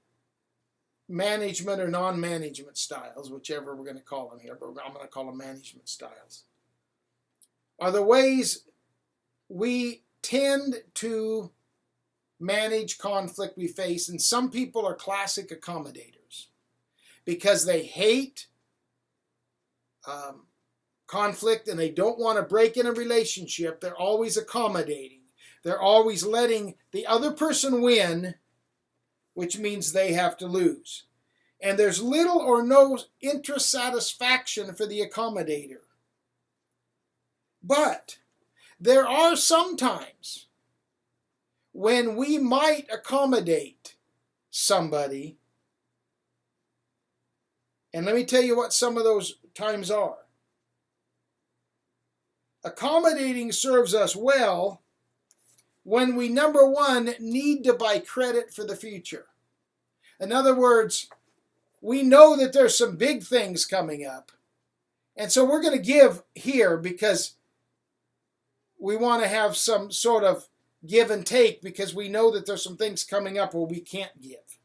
management or non-management styles, whichever we're going to call them here, but I'm going to call them management styles, are the ways we tend to manage conflict we face. And some people are classic accommodators because they hate conflict and they don't want to break in a relationship. They're always accommodating. They're always letting the other person win, which means they have to lose. And there's little or no interest satisfaction for the accommodator. But there are some times when we might accommodate somebody. And let me tell you what some of those times are. Accommodating serves us well when we, number one, need to buy credit for the future. In other words, we know that there's some big things coming up. And so we're going to give here because we want to have some sort of give and take because we know that there's some things coming up where we can't give.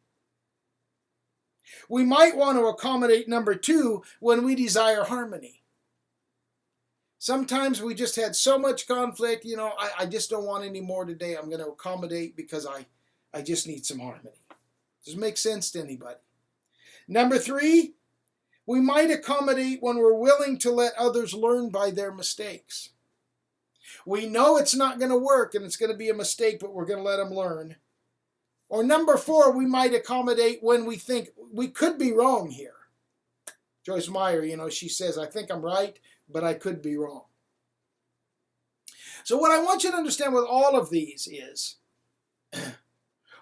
We might want to accommodate number 2 when we desire harmony. Sometimes we just had so much conflict, I just don't want any more today. I'm going to accommodate because I just need some harmony. Does it make sense to anybody? Number 3, we might accommodate when we're willing to let others learn by their mistakes. We know it's not going to work and it's going to be a mistake, but we're going to let them learn. Or number 4, we might accommodate when we think we could be wrong here. Joyce Meyer, she says, I think I'm right, but I could be wrong. So what I want you to understand with all of these is,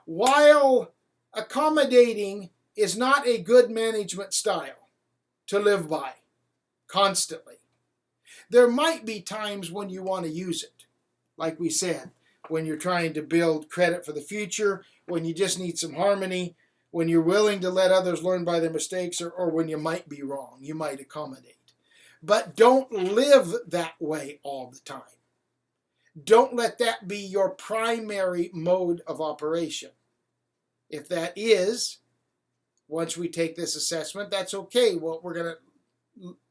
while accommodating is not a good management style to live by constantly, there might be times when you want to use it. Like we said, when you're trying to build credit for the future, when you just need some harmony, when you're willing to let others learn by their mistakes, or when you might be wrong, you might accommodate. But don't live that way all the time. Don't let that be your primary mode of operation. If that is, once we take this assessment, that's okay. Well, we're going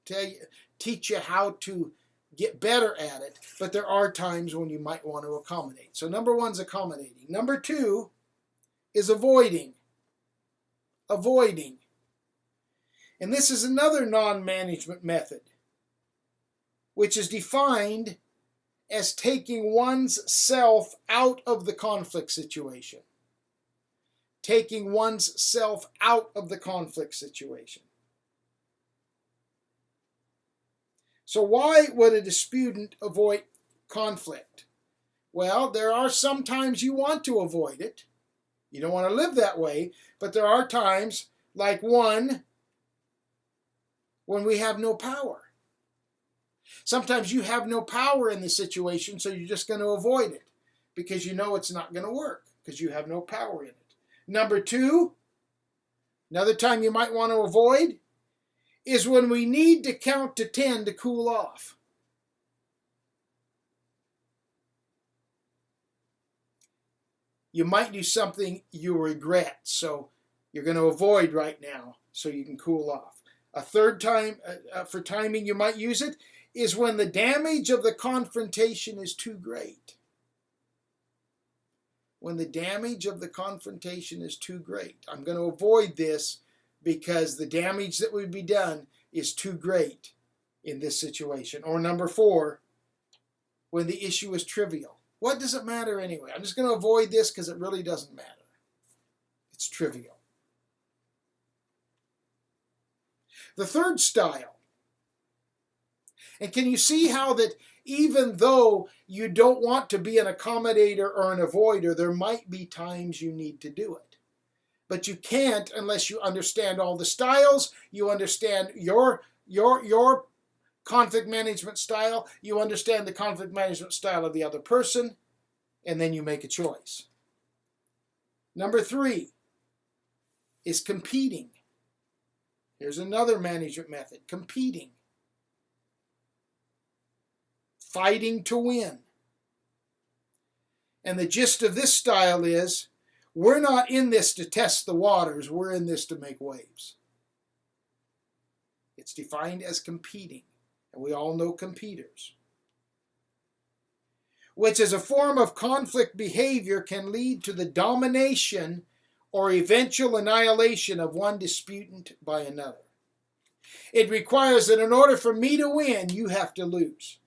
to teach you how to get better at it, but there are times when you might want to accommodate. So number 1 is accommodating. Number 2 is avoiding. Avoiding. And this is another non-management method, which is defined as taking one's self out of the conflict situation. Taking one's self out of the conflict situation. So why would a disputant avoid conflict? Well, there are some times you want to avoid it. You don't want to live that way, but there are times, like one, when we have no power. Sometimes you have no power in the situation, so you're just going to avoid it because you know it's not going to work because you have no power in it. Number 2, another time you might want to avoid is when we need to count to 10 to cool off. You might do something you regret, so you're going to avoid right now so you can cool off. A third time for timing you might use it is when the damage of the confrontation is too great. When the damage of the confrontation is too great. I'm going to avoid this because the damage that would be done is too great in this situation. Or number 4, when the issue is trivial. What does it matter anyway? I'm just going to avoid this because it really doesn't matter. It's trivial. The third style. And can you see how that even though you don't want to be an accommodator or an avoider, there might be times you need to do it. But you can't unless you understand all the styles, you understand your conflict management style, you understand the conflict management style of the other person, and then you make a choice. Number 3 is competing. Here's another management method, competing. Fighting to win. And the gist of this style is, we're not in this to test the waters, we're in this to make waves. It's defined as competing, and we all know competitors. Which as a form of conflict behavior can lead to the domination or eventual annihilation of one disputant by another. It requires that in order for me to win, you have to lose.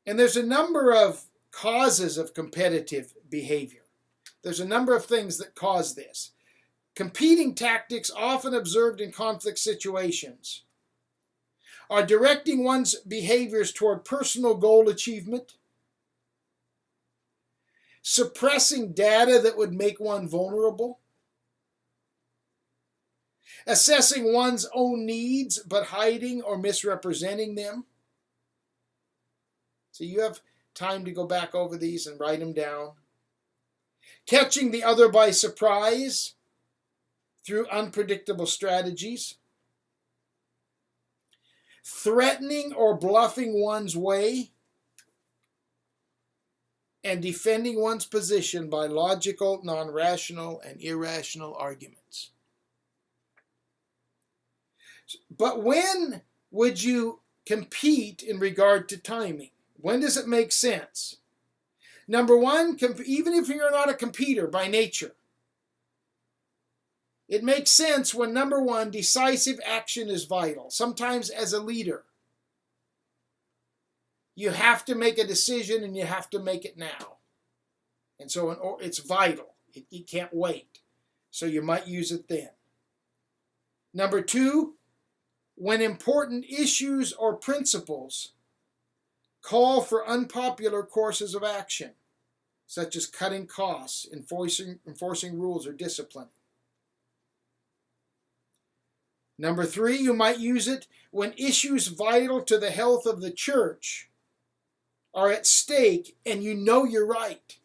And there's a number of causes of competitive behavior. There's a number of things that cause this. Competing tactics, often observed in conflict situations, are directing one's behaviors toward personal goal achievement, suppressing data that would make one vulnerable, assessing one's own needs but hiding or misrepresenting them. So you have time to go back over these and write them down. Catching the other by surprise through unpredictable strategies. Threatening or bluffing one's way. and defending one's position by logical, non-rational, and irrational arguments. But when would you compete in regard to timing? When does it make sense? Number one, even if you're not a competitor by nature, it makes sense when, number one, decisive action is vital. Sometimes as a leader, you have to make a decision and you have to make it now. And so it's vital. You can't wait. So you might use it then. Number two, when important issues or principles call for unpopular courses of action, such as cutting costs, enforcing rules, or discipline. Number three, you might use it when issues vital to the health of the church are at stake and you know you're right.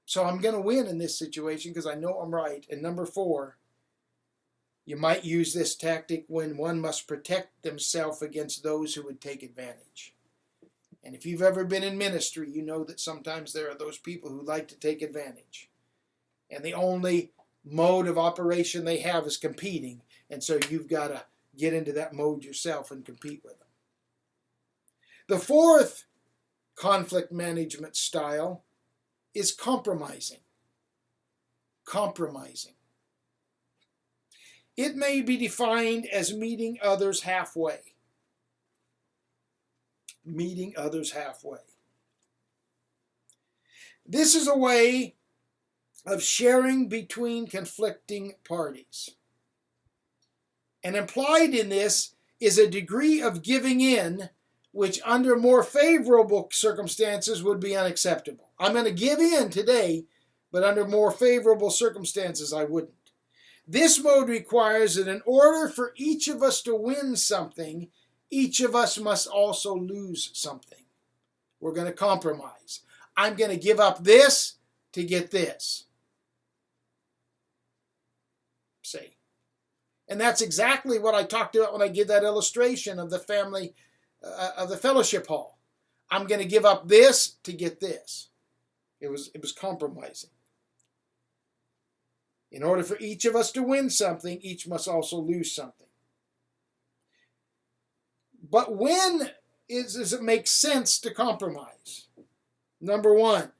So I'm going to win in this situation because I know I'm right. And number four, you might use this tactic when one must protect themselves against those who would take advantage. And if you've ever been in ministry, you know that sometimes there are those people who like to take advantage. And the only mode of operation they have is competing. And so you've got to get into that mode yourself and compete with them. The fourth conflict management style is compromising. Compromising. It may be defined as meeting others halfway. Meeting others halfway. This is a way of sharing between conflicting parties. And implied in this is a degree of giving in which under more favorable circumstances would be unacceptable. I'm going to give in today, but under more favorable circumstances I wouldn't. This mode requires that in order for each of us to win something, each of us must also lose something. We're going to compromise. I'm going to give up this to get this. See? And that's exactly what I talked about when I did that illustration of the family, of the fellowship hall. I'm going to give up this to get this. It was compromising. In order for each of us to win something, each must also lose something. But when does it make sense to compromise? Number one,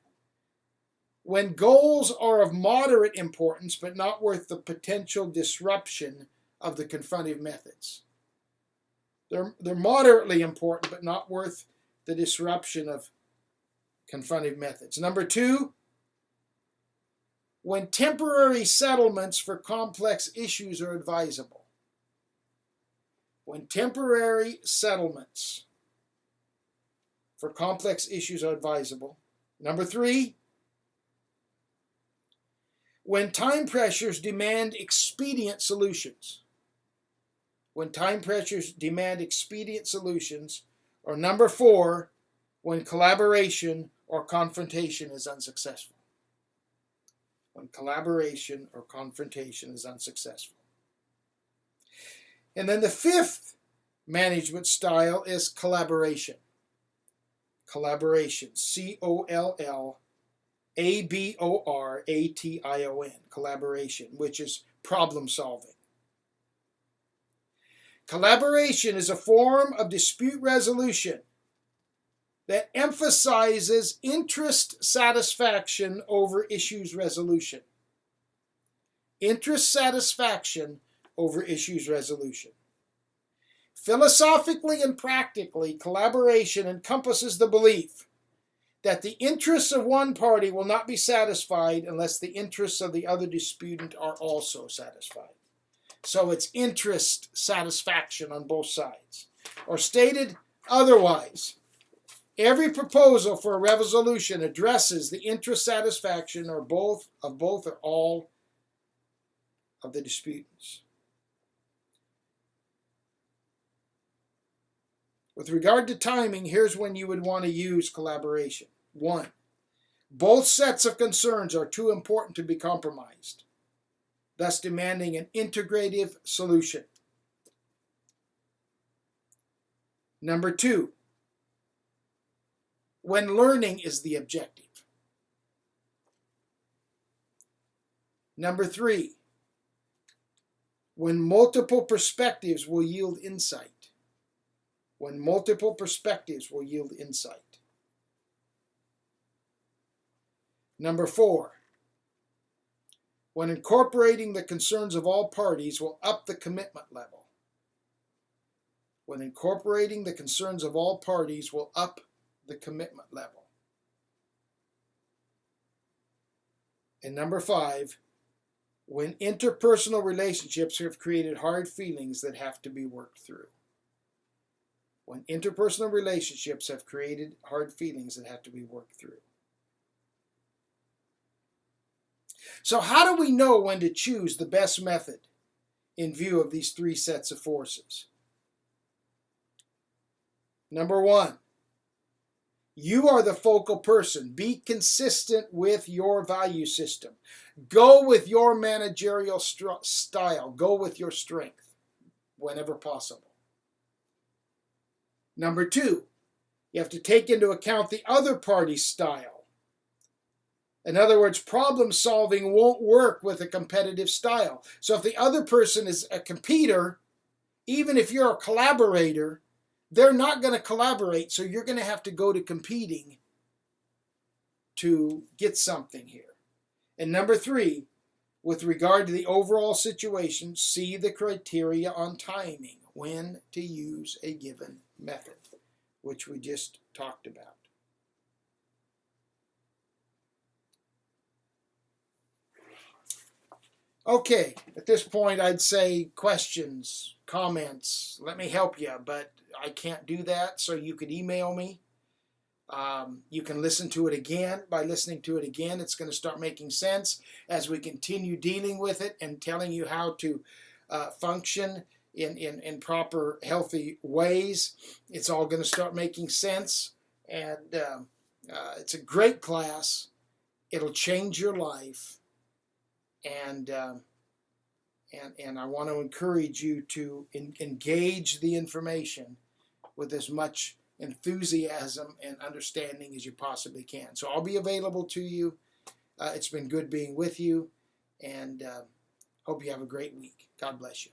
when goals are of moderate importance but not worth the potential disruption of the confrontive methods. They're moderately important but not worth the disruption of confrontive methods. Number two, when temporary settlements for complex issues are advisable. When temporary settlements for complex issues are advisable. Number three, when time pressures demand expedient solutions. When time pressures demand expedient solutions. Or number four, when collaboration or confrontation is unsuccessful. When collaboration or confrontation is unsuccessful. And then the fifth management style is collaboration. Collaboration. C-O-L-L-A-B-O-R-A-T-I-O-N. Collaboration, which is problem solving. Collaboration is a form of dispute resolution that emphasizes interest satisfaction over issues resolution. Interest satisfaction over issues resolution. Philosophically and practically, collaboration encompasses the belief that the interests of one party will not be satisfied unless the interests of the other disputant are also satisfied. So it's interest satisfaction on both sides. Or stated otherwise, every proposal for a resolution addresses the interest satisfaction of both or all of the disputants. With regard to timing, here's when you would want to use collaboration. 1. Both sets of concerns are too important to be compromised, thus demanding an integrative solution. Number 2. when learning is the objective. Number 3, when multiple perspectives will yield insight. When multiple perspectives will yield insight. Number 4, when incorporating the concerns of all parties will up the commitment level. When incorporating the concerns of all parties will up the commitment level. And number 5, when interpersonal relationships have created hard feelings that have to be worked through. When interpersonal relationships have created hard feelings that have to be worked through. So how do we know when to choose the best method in view of these 3 sets of forces? Number 1, you are the focal person. Be consistent with your value system. Go with your managerial style. Go with your strength whenever possible. Number 2, you have to take into account the other party's style. In other words, problem solving won't work with a competitive style. So if the other person is a competitor, even if you're a collaborator, they're not going to collaborate, so you're going to have to go to competing to get something here. And number 3, with regard to the overall situation, see the criteria on timing, when to use a given method, which we just talked about. Okay, at this point I'd say questions, comments, let me help you, but I can't do that, so you could email me. You can listen to it again. By listening to it again, it's going to start making sense as we continue dealing with it and telling you how to function in proper, healthy ways. It's all going to start making sense, and it's a great class. It'll change your life. And I want to encourage you to engage the information with as much enthusiasm and understanding as you possibly can. So I'll be available to you. It's been good being with you, and hope you have a great week. God bless you.